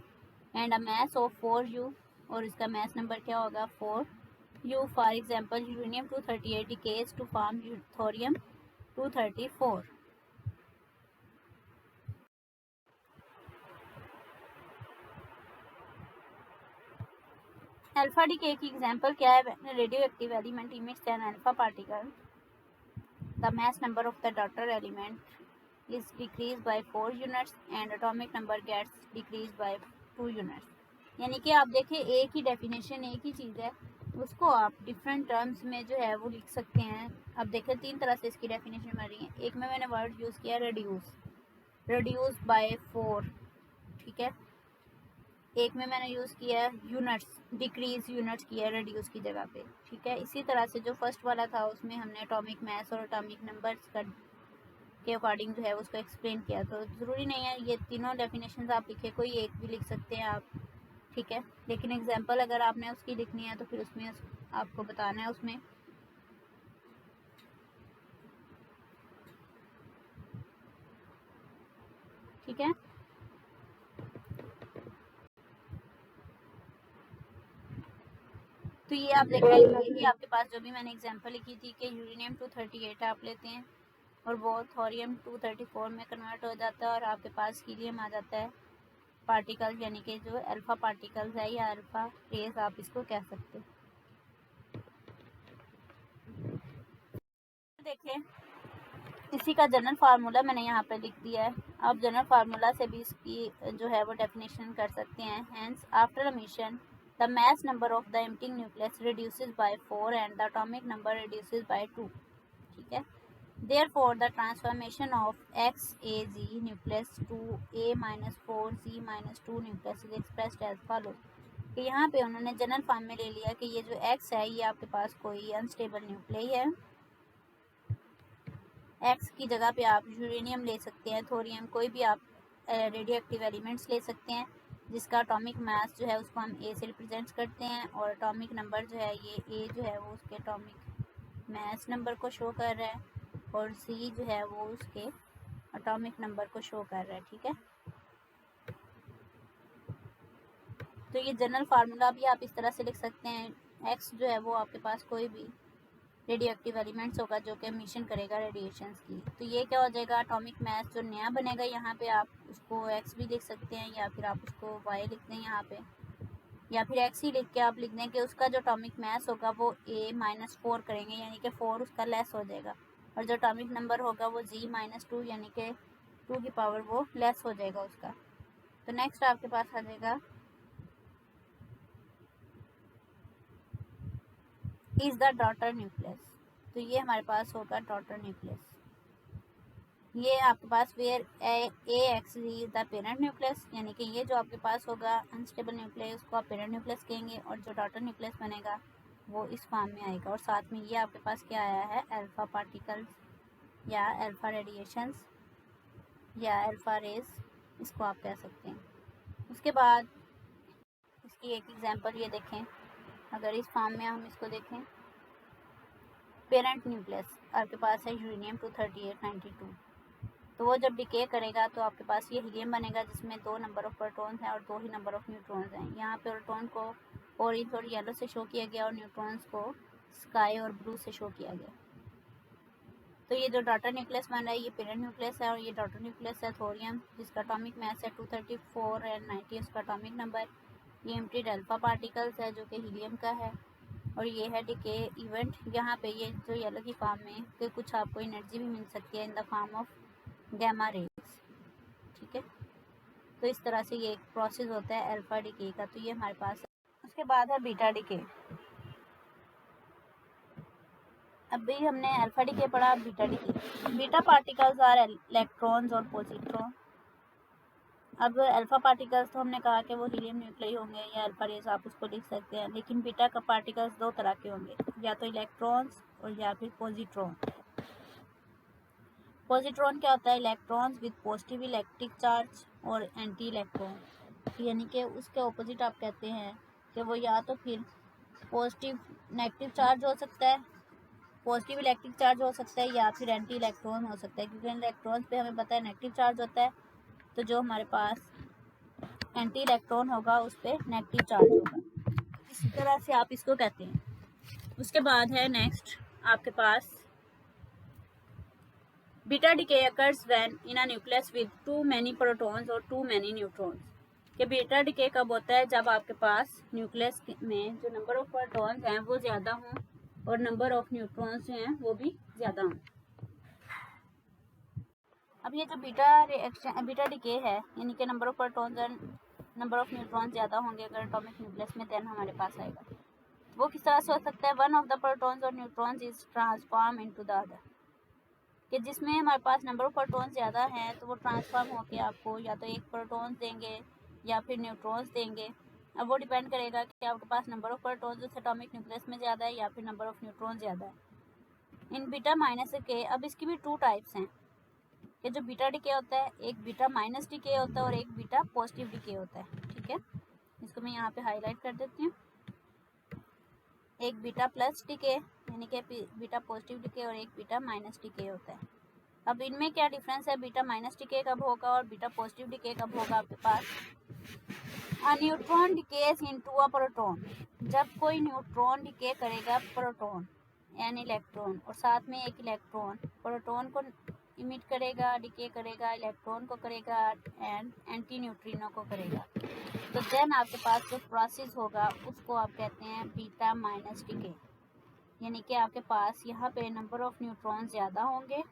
Speaker 1: and a mass of 4u, और इसका मास नंबर क्या होगा 4u। For example uranium 238 decays to form thorium 234। Alpha decay की एग्जांपल क्या है? Radio active element emits an alpha particle, the mass number of the daughter element is decreased by 4 units and atomic number gets decreased by 2 units। यानी कि आप देखें एक ही definition, एक ही चीज़ है, उसको आप डिफरेंट टर्म्स में जो है वो लिख सकते हैं। अब देखें 3 तरह से इसकी डेफिनेशन बन रही है। एक में मैंने वर्ड यूज़ किया रिड्यूस बाय 4, ठीक है। एक में मैंने यूज़ किया यूनिट्स, डिक्रीज यूनिट्स किया रिड्यूस की जगह पे, ठीक है। इसी तरह से जो फर्स्ट वाला था उसमें हमने एटॉमिक मास और एटॉमिक नंबर्स का के अकॉर्डिंग जो है उसको एक्सप्लेन किया। तो ज़रूरी नहीं है ये तीनों डेफिनेशंस आप लिखे, कोई एक भी लिख सकते हैं आप, ठीक है। लेकिन एग्जांपल अगर आपने उसकी लिखनी है तो फिर उसमें आपको बताना है उसमें। ठीक है, तो ये आप देखें, यही आपके पास जो भी मैंने एग्जांपल लिखी थी कि यूरेनियम 238 आप लेते हैं और वो थोरियम 234 में कन्वर्ट हो जाता है और आपके पास हीलियम आ जाता है पार्टिकल, यानी कि जो अल्फा पार्टिकल्स है या अल्फा रेज आप इसको कह सकते हैं। देखें इसी का जनरल फार्मूला मैंने यहाँ पे लिख दिया है। आप जनरल फार्मूला से भी इसकी जो है वो डेफिनेशन कर सकते हैं। Hence after emission the mass number of the emptying nucleus reduces by 4 and the atomic number reduces by 2, ठीक है। Therefore, the transformation of XAZ nucleus to A-4Z-2 nucleus is expressed as follows। कि यहाँ पे उन्होंने general form में ले लिया कि ये जो X है ये आपके पास कोई अनस्टेबल न्यूक्लियस है। X की जगह पे आप यूरेनियम ले सकते हैं, थोरियम, कोई भी आप रेडियो एक्टिव एलिमेंट्स ले सकते हैं जिसका एटॉमिक मास जो है उसको हम A से रिप्रेजेंट करते हैं, और एटॉमिक नंबर जो है ये A जो है वो उसके एटॉमिक मास नंबर को शो कर रहा है और C जो है वो उसके एटॉमिक नंबर को शो कर रहा है, ठीक है। तो ये जनरल फार्मूला भी आप इस तरह से लिख सकते हैं। X जो है वो आपके पास कोई भी रेडियो एक्टिव एलिमेंट्स होगा जो कि एमिशन करेगा रेडिएशंस की। तो ये क्या हो जाएगा, एटॉमिक मास जो नया बनेगा यहाँ पे आप उसको X भी लिख सकते हैं या फिर आप उसको Y लिख दें यहाँ पे, या फिर X ही लिख के आप लिख दें कि उसका जो एटॉमिक मास होगा वो A-4 करेंगे, यानी कि 4 उसका लेस हो जाएगा, और जो एटॉमिक नंबर होगा वो Z-2 यानी कि 2 की पावर वो लेस हो जाएगा उसका। तो नेक्स्ट आपके पास आ जाएगा इज द डॉटर न्यूक्लियस। तो ये हमारे पास होगा डॉटर न्यूक्लियस। ये आपके पास where AXZ is the parent nucleus, यानी कि ये जो आपके पास होगा अनस्टेबल न्यूक्लियस उसको आप पेरेंट न्यूक्लियस कहेंगे, और जो डॉटर न्यूक्लियस बनेगा वो इस फॉर्म में आएगा। और साथ में ये आपके पास क्या आया है, अल्फा पार्टिकल्स या अल्फा रेडिएशंस या अल्फा रेज, इसको आप कह सकते हैं। उसके बाद इसकी एक एग्जांपल ये देखें, अगर इस फॉर्म में हम इसको देखें, पेरेंट न्यूक्लियस आपके पास है यूरेनियम 238-92, तो वो जब डिके करेगा तो आपके पास ये हीलियम बनेगा जिसमें 2 नंबर ऑफ प्रोटॉन्स हैं और 2 ही नंबर ऑफ न्यूट्रॉन्स हैं। यहाँ पे प्रोटॉन को ऑरेंज और येलो से शो किया गया और न्यूट्रॉन्स को स्काई और ब्लू से शो किया गया। तो ये जो डॉटर न्यूक्लियस बन रहा है ये पेरेंट न्यूक्लियस है और ये डॉटर न्यूक्लियस है थोरियम, जिसका एटॉमिक मास है 234 एंड 90 उसका एटॉमिक नंबर। ये एम्प्टीड अल्फा पार्टिकल्स है जो कि हीलियम का है। और ये है डिके इवेंट। यहाँ पे ये जो येलो की फॉर्म में कि कुछ आपको एनर्जी भी मिल सकती है in the form of gamma rays. ठीक है, तो इस तरह से ये एक प्रोसेस होता है अल्फा डिके का। तो ये हमारे पास है। उसके बाद है बीटा डिके। अभी हमने अल्फा डिके पढ़ा, beta decay. Beta particles are electrons और पॉजिट्रॉन। अब अल्फा पार्टिकल्स तो हमने कहा कि वो हीलियम न्यूक्लियाई होंगे या अल्फा रेज आप उसको लिख सकते हैं, लेकिन बीटा का पार्टिकल्स दो तरह के होंगे, या तो इलेक्ट्रॉन्स और या फिर पॉजिट्रॉन। पॉजिट्रॉन क्या होता है? Electrons with positive electric charge और एंटी इलेक्ट्रॉन, यानी कि उसके ऑपोजिट आप कहते हैं कि वो या तो फिर पॉजिटिव नेगेटिव चार्ज हो सकता है, पॉजिटिव इलेक्ट्रिक चार्ज हो सकता है, या फिर एंटी इलेक्ट्रॉन हो सकता है। क्योंकि इलेक्ट्रॉन्स पे हमें पता है नेगेटिव चार्ज होता है, तो जो हमारे पास एंटी इलेक्ट्रॉन होगा उस पर नेगेटिव चार्ज होगा। इसी तरह से आप इसको कहते हैं। उसके बाद है नेक्स्ट आपके पास beta decay occurs when in a nucleus with too many protons और टू मैनी न्यूट्रॉन्स। कि बीटा डिके कब होता है? जब आपके पास न्यूक्लियस में जो नंबर ऑफ प्रोटॉन्स हैं वो ज़्यादा हों और नंबर ऑफ न्यूट्रॉन्स जो हैं वो भी ज़्यादा हों। अब ये जो बीटा डिके है, यानी कि नंबर ऑफ प्रोटॉन्स और नंबर ऑफ न्यूट्रॉन्स ज़्यादा होंगे अगर एटॉमिक न्यूक्लियस में, देन हमारे पास आएगा। वो किस तरह से हो सकता है? वन ऑफ द प्रोटॉन्स और neutrons is transform into the other. कि जिसमें हमारे पास नंबर ऑफ प्रोटॉन्स ज़्यादा हैं तो वो ट्रांसफॉर्म होकर आपको या तो एक प्रोटॉन्स देंगे या फिर न्यूट्रॉन्स देंगे। अब वो डिपेंड करेगा कि आपके पास नंबर ऑफ प्रोटॉन्स उस एटॉमिक न्यूक्लियस में ज़्यादा है या फिर नंबर ऑफ न्यूट्रॉन्स ज़्यादा है। इन बीटा माइनस के अब इसकी भी टू टाइप्स हैं कि जो बीटा डिके होता है, एक बीटा माइनस डिके होता है और एक बीटा पॉजिटिव डिके होता है। ठीक है, इसको मैं यहाँ पे हाईलाइट कर देती हूँ। एक बीटा प्लस डिके यानी कि बीटा पॉजिटिव डिके और एक बीटा माइनस डिके होता है। अब इनमें क्या डिफरेंस है? बीटा माइनस डिके कब होगा और बीटा पॉजिटिव डिके कब होगा? आपके पास neutron decays into a proton. जब कोई न्यूट्रॉन डिके करेगा प्रोटॉन एन इलेक्ट्रॉन और साथ में एक इलेक्ट्रॉन प्रोटॉन को इमिट करेगा, डिके करेगा, इलेक्ट्रॉन को करेगा एंड एंटी न्यूट्रिनो को करेगा, तो देन आपके पास जो प्रोसेस होगा उसको आप कहते हैं बीटा माइनस डिके। यानी कि आपके पास यहाँ पे नंबर ऑफ न्यूट्रॉन ज़्यादा होंगे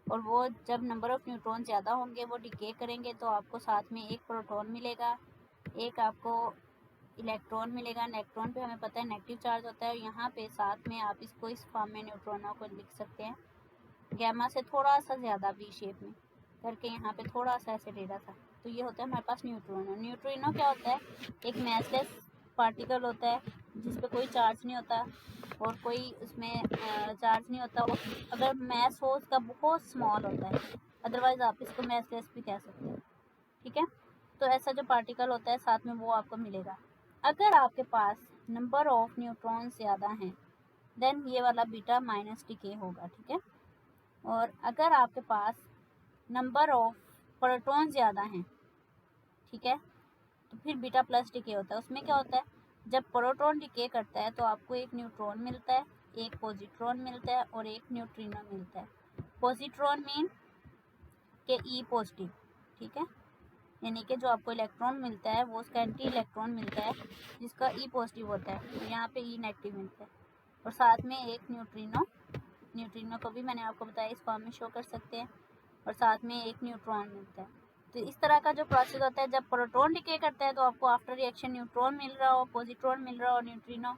Speaker 1: और वो जब नंबर ऑफ न्यूट्रॉन ज़्यादा होंगे वो डिके करेंगे तो आपको साथ में एक प्रोटॉन मिलेगा, एक आपको इलेक्ट्रॉन मिलेगा। इलेक्ट्रॉन पे हमें पता है नेगेटिव चार्ज होता है और यहाँ पे साथ में आप इसको इस फॉर्म में न्यूट्रॉनों को लिख सकते हैं गैमा से थोड़ा सा ज़्यादा वी शेप में करके, यहाँ पे थोड़ा सा ऐसे दे रहा था। तो ये होता है हमारे पास न्यूट्रिनो। न्यूट्रिनो क्या होता है? एक मैसलेस पार्टिकल होता है जिस पे कोई चार्ज नहीं होता और कोई उसमें चार्ज नहीं होता, और अगर मैस हो उसका बहुत स्मॉल होता है, अदरवाइज आप इसको मैसलेस भी कह सकते हैं। ठीक है, तो ऐसा जो पार्टिकल होता है साथ में वो आपको मिलेगा। अगर आपके पास नंबर ऑफ न्यूट्रॉन ज़्यादा हैं देन ये वाला बीटा माइनस डिके होगा। ठीक है, और अगर आपके पास नंबर ऑफ प्रोटॉन ज़्यादा हैं, ठीक है, तो फिर बीटा प्लस डिके होता है। उसमें क्या होता है? जब प्रोटॉन डिके करता है तो आपको एक न्यूट्रॉन मिलता है, एक पॉजिट्रॉन मिलता है और एक न्यूट्रिनो मिलता है। पॉजिट्रॉन मीन के ई पॉजिटिव। ठीक है, यानी कि जो आपको इलेक्ट्रॉन मिलता है वो उसका एंटी इलेक्ट्रॉन मिलता है जिसका ई पॉजिटिव होता है, तो यहाँ पे ई नेगेटिव मिलता है। और साथ में एक न्यूट्रिनो को भी मैंने आपको बताया इस फॉर्म में शो कर सकते हैं, और साथ में एक न्यूट्रॉन मिलता है। तो इस तरह का जो प्रोसेस होता है, जब प्रोटॉन डिके करता है तो आपको आफ्टर रिएक्शन न्यूट्रॉन मिल रहा हो, पॉजिट्रॉन मिल रहा हो, न्यूट्रिनो,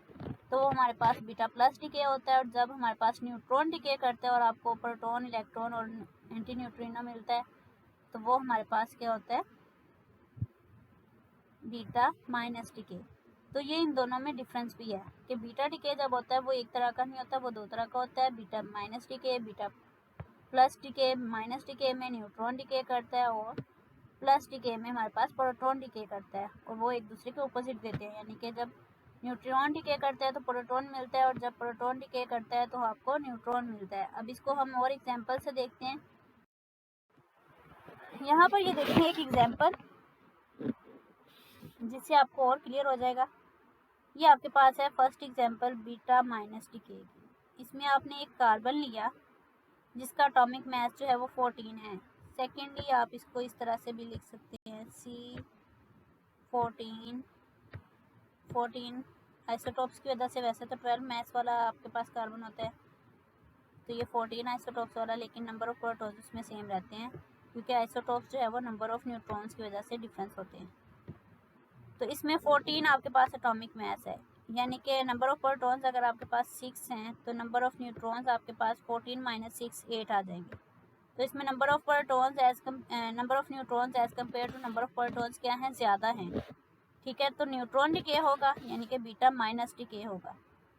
Speaker 1: तो वो हमारे पास बीटा प्लस डिके होता है। और जब हमारे पास न्यूट्रॉन डिके करता है और आपको प्रोटॉन, इलेक्ट्रॉन और एंटी न्यूट्रिनो मिलता है तो वो हमारे पास क्या होता है? Beta minus decay. तो ये इन दोनों में डिफरेंस भी है कि बीटा डिके जब होता है वो एक तरह का नहीं होता, वो दो तरह का होता है। Beta minus decay, beta plus decay. Minus decay में न्यूट्रॉन डिके करता है और प्लस डिके में हमारे पास प्रोटॉन डिके करता है, और वो एक दूसरे के ऑपोजिट देते हैं। यानी कि जब न्यूट्रॉन डिके करता है तो प्रोटॉन मिलता है और जब प्रोटॉन डिके करता है तो आपको न्यूट्रॉन मिलता है। अब इसको हम और एग्जाम्पल से देखते हैं। यहाँ पर ये देखिए एक एग्जाम्पल जिससे आपको और क्लियर हो जाएगा। ये आपके पास है first example beta minus decay की। इसमें आपने एक कार्बन लिया जिसका एटॉमिक मास जो है वो 14 है। सेकेंडली आप इसको इस तरह से भी लिख सकते हैं C14 आइसोटोप्स की वजह से। वैसे तो 12 मास वाला आपके पास कार्बन होता है, तो ये 14 आइसोटोप्स वाला, लेकिन नंबर ऑफ प्रोटॉन्स उसमें सेम रहते हैं क्योंकि आइसोटोप्स जो है वो नंबर ऑफ न्यूट्रॉन्स की वजह से डिफरेंस होते हैं। तो इसमें 14 आपके पास एटॉमिक मास है, यानी कि नंबर ऑफ प्रोटॉन्स अगर आपके पास 6 हैं तो नंबर ऑफ न्यूट्रॉन्स आपके पास 14 माइनस 6 8 आ जाएंगे। तो इसमें number of neutrons as compare to number of protons क्या है, ज़्यादा हैं। ठीक है, तो न्यूट्रॉन डिके होगा यानी कि बीटा माइनस डिके होगा।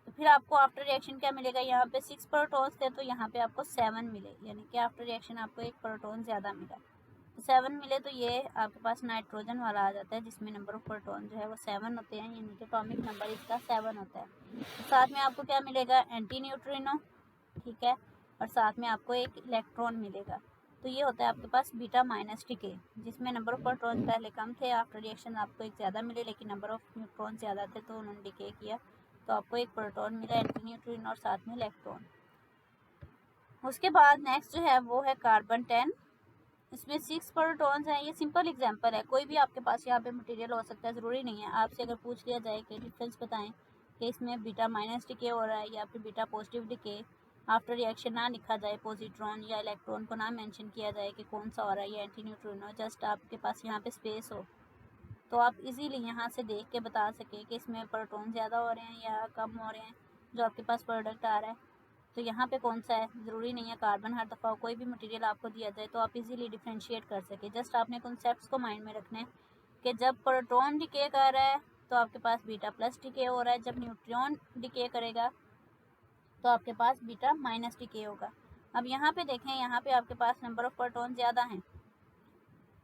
Speaker 1: तो फिर आपको आफ्टर रिएक्शन क्या मिलेगा, यहाँ पे 6 प्रोटॉन्स थे तो यहाँ पे आपको 7 मिले, यानी कि आफ्टर रिएक्शन आपको एक प्रोटॉन ज़्यादा मिला। तो 7 मिले तो ये आपके पास नाइट्रोजन वाला आ जाता है जिसमें नंबर ऑफ प्रोटॉन जो है वो 7 होते हैं, यानी कि एटॉमिक नंबर इसका 7 होता है। तो साथ में आपको क्या मिलेगा, एंटी न्यूट्रिनो, ठीक है, और साथ में आपको एक इलेक्ट्रॉन मिलेगा। तो ये होता है आपके पास बीटा माइनस डिके, जिसमें नंबर ऑफ प्रोटॉन पहले कम थे, आफ्टर रिएक्शन आपको एक ज़्यादा मिले, लेकिन नंबर ऑफ न्यूट्रॉन ज़्यादा थे तो उन्होंने डिके किया, तो आपको एक प्रोटॉन मिला एंटी न्यूट्रिनो और साथ में इलेक्ट्रॉन। उसके बाद नेक्स्ट जो है वो है कार्बन 10। इसमें 6 प्रोटॉन्स हैं। ये सिंपल एग्जांपल है, कोई भी आपके पास यहाँ पे मटेरियल हो सकता है, ज़रूरी नहीं है। आपसे अगर पूछ लिया जाए कि डिफरेंस बताएं कि इसमें बीटा माइनस डिके हो रहा है या फिर beta positive decay, after reaction ना लिखा जाए, पॉजिट्रॉन या इलेक्ट्रॉन को ना मेंशन किया जाए कि कौन सा हो रहा है या एंटी न्यूट्रिनो, जस्ट आपके पास यहाँ पे स्पेस हो, तो आप इजीली यहाँ से देख के बता सकें कि इसमें प्रोटॉन ज़्यादा हो रहे हैं या कम हो रहे हैं, जो आपके पास प्रोडक्ट आ रहा है तो यहाँ पे कौन सा है। ज़रूरी नहीं है कार्बन, हर दफ़ा कोई भी मटेरियल आपको दिया जाए तो आप इजीली डिफ्रेंशिएट कर सके। जस्ट आपने कॉन्सेप्ट्स को माइंड में रखना है कि जब प्रोटॉन डिके कर रहा है तो आपके पास बीटा प्लस डिके हो रहा है, जब न्यूट्रॉन डिके करेगा तो आपके पास बीटा माइनस डिके होगा। अब यहाँ पे देखें, यहाँ पे आपके पास नंबर ऑफ प्रोटॉन ज़्यादा हैं,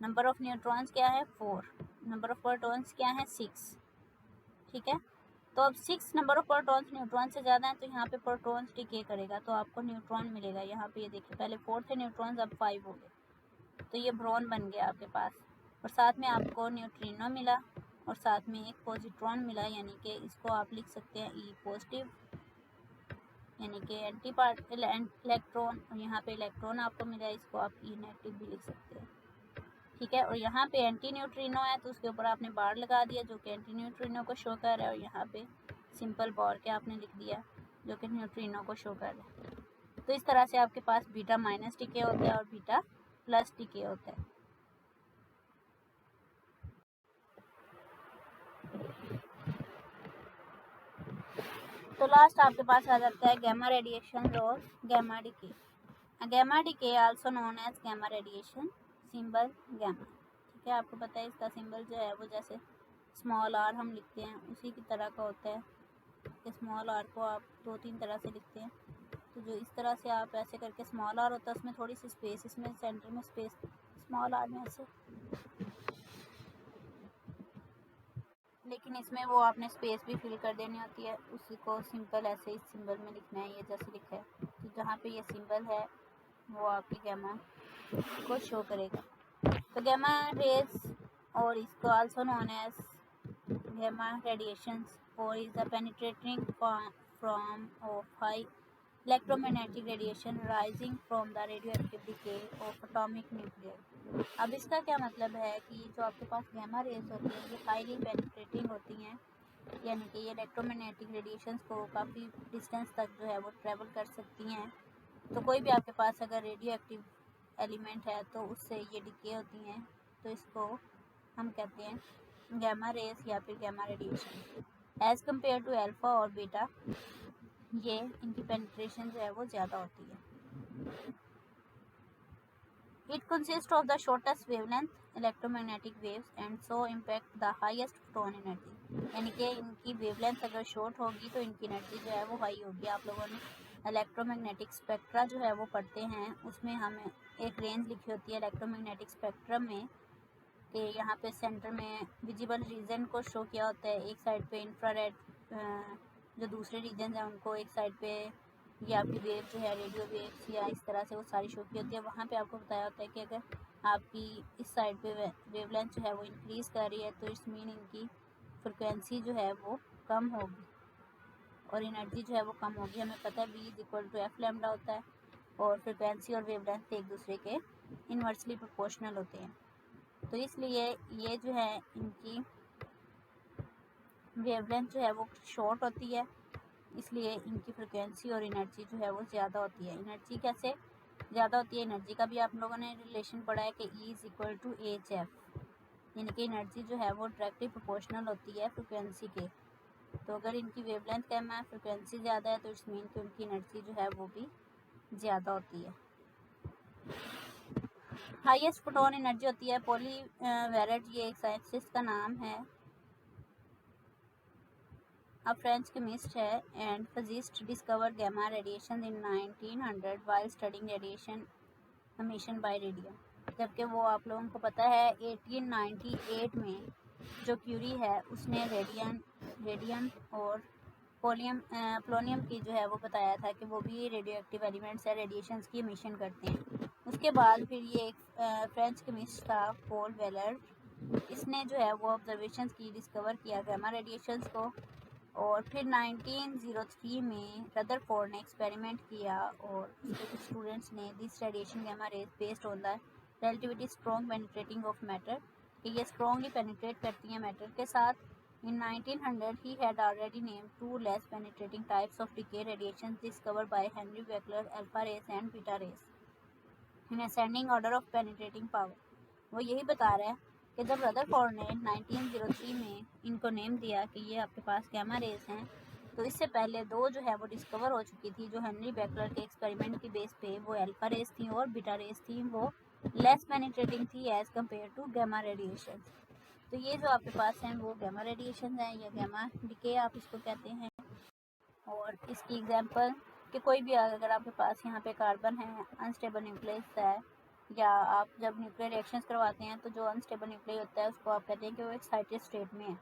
Speaker 1: नंबर ऑफ न्यूट्रॉन्स क्या है 4, नंबर ऑफ प्रोटॉन्स क्या है 6, ठीक है। तो अब 6 नंबर ऑफ प्रोटॉन्स न्यूट्रॉन से ज़्यादा है तो यहाँ पे प्रोटॉन्स डिके करेगा तो आपको न्यूट्रॉन मिलेगा। यहाँ पे ये देखिए, पहले 4 थे न्यूट्रॉन्स, अब 5 हो गए, तो ये ब्रोन बन गया आपके पास, और साथ में आपको न्यूट्रिनो मिला और साथ में एक पॉजिट्रॉन मिला, यानी कि इसको आप लिख सकते हैं ई पॉजिटिव, यानी कि एंटी पार्ट इलेक्ट्रॉन, और यहाँ पे इलेक्ट्रॉन आपको मिला, इसको आप ई नेगेटिव भी लिख सकते हैं, ठीक है। और यहाँ पे एंटी न्यूट्रिनो है तो उसके ऊपर आपने बार लगा दिया जो कि एंटी न्यूट्रिनो को शो कर रहा है, और यहाँ पे सिंपल बार के आपने लिख दिया जो कि न्यूट्रिनो को शो कर रहा है। तो इस तरह से आपके पास बीटा माइनस डिके होता है और बीटा प्लस डिके होता है। तो लास्ट आपके पास आ जाता है गैमा रेडिएशन और gamma decay. Gamma decay also known as gamma radiation, symbol gamma, ठीक है। आपको पता है इसका सिंबल जो है वो जैसे स्मॉल आर हम लिखते हैं उसी की तरह का होता है कि स्मॉल आर को आप 2-3 तरह से लिखते हैं। तो जो इस तरह से आप ऐसे करके स्मॉल आर होता है उसमें थोड़ी सी स्पेस, इसमें सेंटर में स्पेस, स्मॉल आर में ऐसे, लेकिन इसमें वो आपने स्पेस भी फिल कर देनी होती है, उसी को सिंपल ऐसे इस सिंबल में लिखना है, ये जैसे लिखा है। तो जहाँ पे ये सिंबल है वो आपकी गैमा को शो करेगा। तो गैमा रेज और इसको also known as gamma radiations और is the penetrating from of high electromagnetic radiation rising from the radioactive decay of atomic nuclear. अब इसका क्या मतलब है कि जो आपके पास गैमा रेज होती हैं ये हाईली पेनिट्रेटिंग होती हैं, यानी कि ये इलेक्ट्रोमैग्नेटिक रेडिएशंस को काफ़ी डिस्टेंस तक जो है वो ट्रैवल कर सकती हैं। तो कोई भी आपके पास अगर रेडियो एक्टिव एलिमेंट है तो उससे ये डिके होती हैं, तो इसको हम कहते हैं गैमा रेज या फिर gamma radiation. As compare to alpha और बीटा ये इनकी पेनिट्रेशन जो है वो ज़्यादा होती है। It consist of the shortest wavelength electromagnetic waves and so impact the highest photon energy, यानी कि इनकी वेवलेंथ अगर शॉर्ट होगी तो इनकी एनर्जी जो है वो हाई होगी। आप लोगों ने इलेक्ट्रोमैग्नेटिक स्पेक्ट्रा जो है वो पढ़ते हैं, उसमें हमें एक रेंज लिखी होती है इलेक्ट्रोमैग्नेटिक स्पेक्ट्रम में कि यहाँ पे सेंटर में विजिबल रीजन को शो किया होता है, एक साइड पे इंफ्रारेड जो दूसरे रीजन हैं उनको एक साइड पे ये आपकी वेव जो है रेडियो वेव्स या इस तरह से वो सारी शो की होती है। वहाँ पे आपको बताया होता है कि अगर आपकी इस साइड पे वेवलेंथ जो है वो इंक्रीज़ कर रही है तो इट्स मीन इनकी फ्रिक्वेंसी जो है वो कम होगी और एनर्जी जो है वो कम होगी। हमें पता है v is equal to F lambda होता है और फ्रिक्वेंसी और वेवलेंथ एक दूसरे के इन्वर्सली प्रोपोर्शनल होते हैं। तो इसलिए ये जो है इनकी वेवलेंथ जो है वो शॉर्ट होती है, इसलिए इनकी फ्रिक्वेंसी और एनर्जी जो है वो ज़्यादा होती है। एनर्जी कैसे ज़्यादा होती है? एनर्जी का भी आप लोगों ने रिलेशन पढ़ा है कि E is equal to H F, यानी कि एनर्जी जो है वो डायरेक्टली प्रोपोर्शनल होती है फ्रिक्वेंसी के। तो अगर इनकी वेवलेंथ कम है, फ्रिक्वेंसी ज़्यादा है, तो इट्स मीन कि उनकी एनर्जी जो है वो भी ज़्यादा होती है। हाईएस्ट फोटोन एनर्जी होती है पॉली वेरेट, ये एक साइंटिस्ट का नाम है, a French chemist है and physicist discovered gamma radiation in 1900 while studying radiation emission by radium। जबकि वो आप लोगों को पता है 1898 में जो क्यूरी है उसने रेडियन और पोलोनियम की जो है वो बताया था कि वो भी रेडियो एक्टिव एलिमेंट्स है, रेडिएशंस की एमिशन करते हैं। उसके बाद फिर ये एक फ्रेंच केमिस्ट था पॉल वेलर, इसने जो है वो ऑब्जर्वेशंस की, डिस्कवर किया गैमा रेडिएशंस को। और फिर 1903 में रदरफोर्ड ने एक्सपेरिमेंट किया और उसके कुछ स्टूडेंट्स ने this radiation gamma rays based on the relativity strong penetrating of matter, कि ये स्ट्रॉन्गली पेनिट्रेट करती हैं मैटर के साथ। In 1900 he had already named two less penetrating types of decay radiations discovered by Henry Becquerel, alpha rays and beta rays in ascending order of penetrating power। वो यही बता रहा है कि जब रदरफोर्ड ने 1903 में इनको नेम दिया कि ये आपके पास गैमा रेज हैं, तो इससे पहले दो जो है वो डिस्कवर हो चुकी थी जो हेनरी बेकलर के एक्सपेरिमेंट की बेस पे, वो अल्फा रेज थी और बीटा रेज थी, वो लेस पेनिट्रेटिंग थी as compare to gamma radiation. तो ये जो आपके पास हैं वो गैमा रेडिएशन हैं या गैमा डिके आप इसको कहते हैं। और इसकी एग्जांपल कि कोई भी अगर आपके पास यहाँ पे कार्बन है, अनस्टेबल न्यूक्लियस है, या आप जब न्यूक्लियर रिएक्शंस करवाते हैं तो जो अनस्टेबल न्यूक्लियर होता है उसको आप कहते हैं कि वो एक्साइटेड स्टेट में है।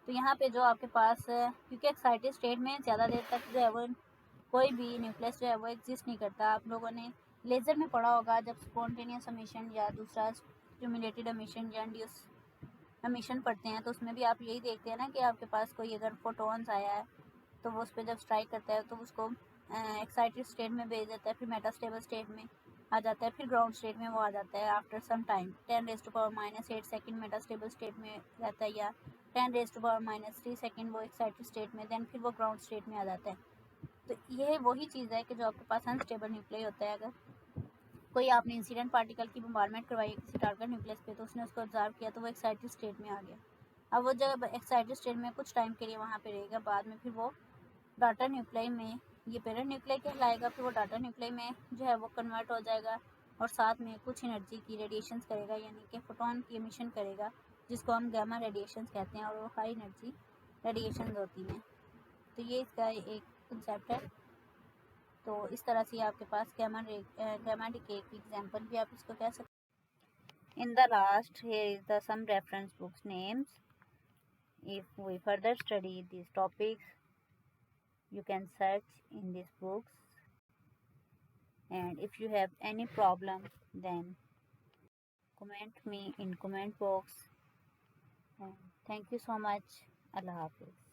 Speaker 1: तो यहाँ पे जो आपके पास, क्योंकि एक्साइटेड स्टेट में ज़्यादा देर तक जो है वो कोई भी न्यूक्लियस जो है वो एग्जिस्ट नहीं करता। आप लोगों ने लेज़र में पढ़ा होगा जब स्पॉन्टेनियस एमिशन या दूसरा स्टिमुलेटेड एमिशन या इंड्यूस एमिशन पढ़ते हैं, तो उसमें भी आप यही देखते हैं ना कि आपके पास कोई अगर फोटोन्स आया है तो वो उस पर जब स्ट्राइक करता है तो उसको एक्साइटेड स्टेट में भेज देता है, फिर मेटास्टेबल स्टेट में आ जाता है, फिर ग्राउंड स्टेट में वो आ जाता है after some time. 10⁻⁻8 second metastable state में रहता है, या 10⁻³ सेकंड वो एक्साइटेड स्टेट में, देन फिर वो ग्राउंड स्टेट में आ जाता है। तो ये वही चीज़ है कि जो आपके पास अनस्टेबल न्यूक्लियर होता है, अगर कोई आपने इंसिडेंट पार्टिकल की बम्बारमेंट करवाई किसी टारगेट न्यूक्लियस पे, तो उसने उसको ऑब्जर्व किया तो वो एक्साइटेड स्टेट में आ गया। अब वो जब एक्साइटेड स्टेट में कुछ टाइम के लिए वहाँ पे रहेगा, बाद में फिर वो डाटा न्यूक्लियर में, ये पेरेंट न्यूक्लियर कहलाएगा, फिर वो डाटा न्यूक्लियर में जो है वो कन्वर्ट हो जाएगा और साथ में कुछ एनर्जी की रेडिएशंस करेगा, यानी कि फोटोन की एमिशन करेगा, जिसको हम गैमा रेडिएशंस कहते हैं, और वो हाई एनर्जी रेडिएशंस होती हैं। तो ये इसका एक कंसेप्ट है। तो इस तरह से आपके पास गैमा डिके की एग्जांपल भी आप इसको कह सकते हैं। In the last here is the some reference books names. If we further study this topics you can search in these books, and if you have any problem then comment me in comment box, and thank you so much. Allah Hafiz.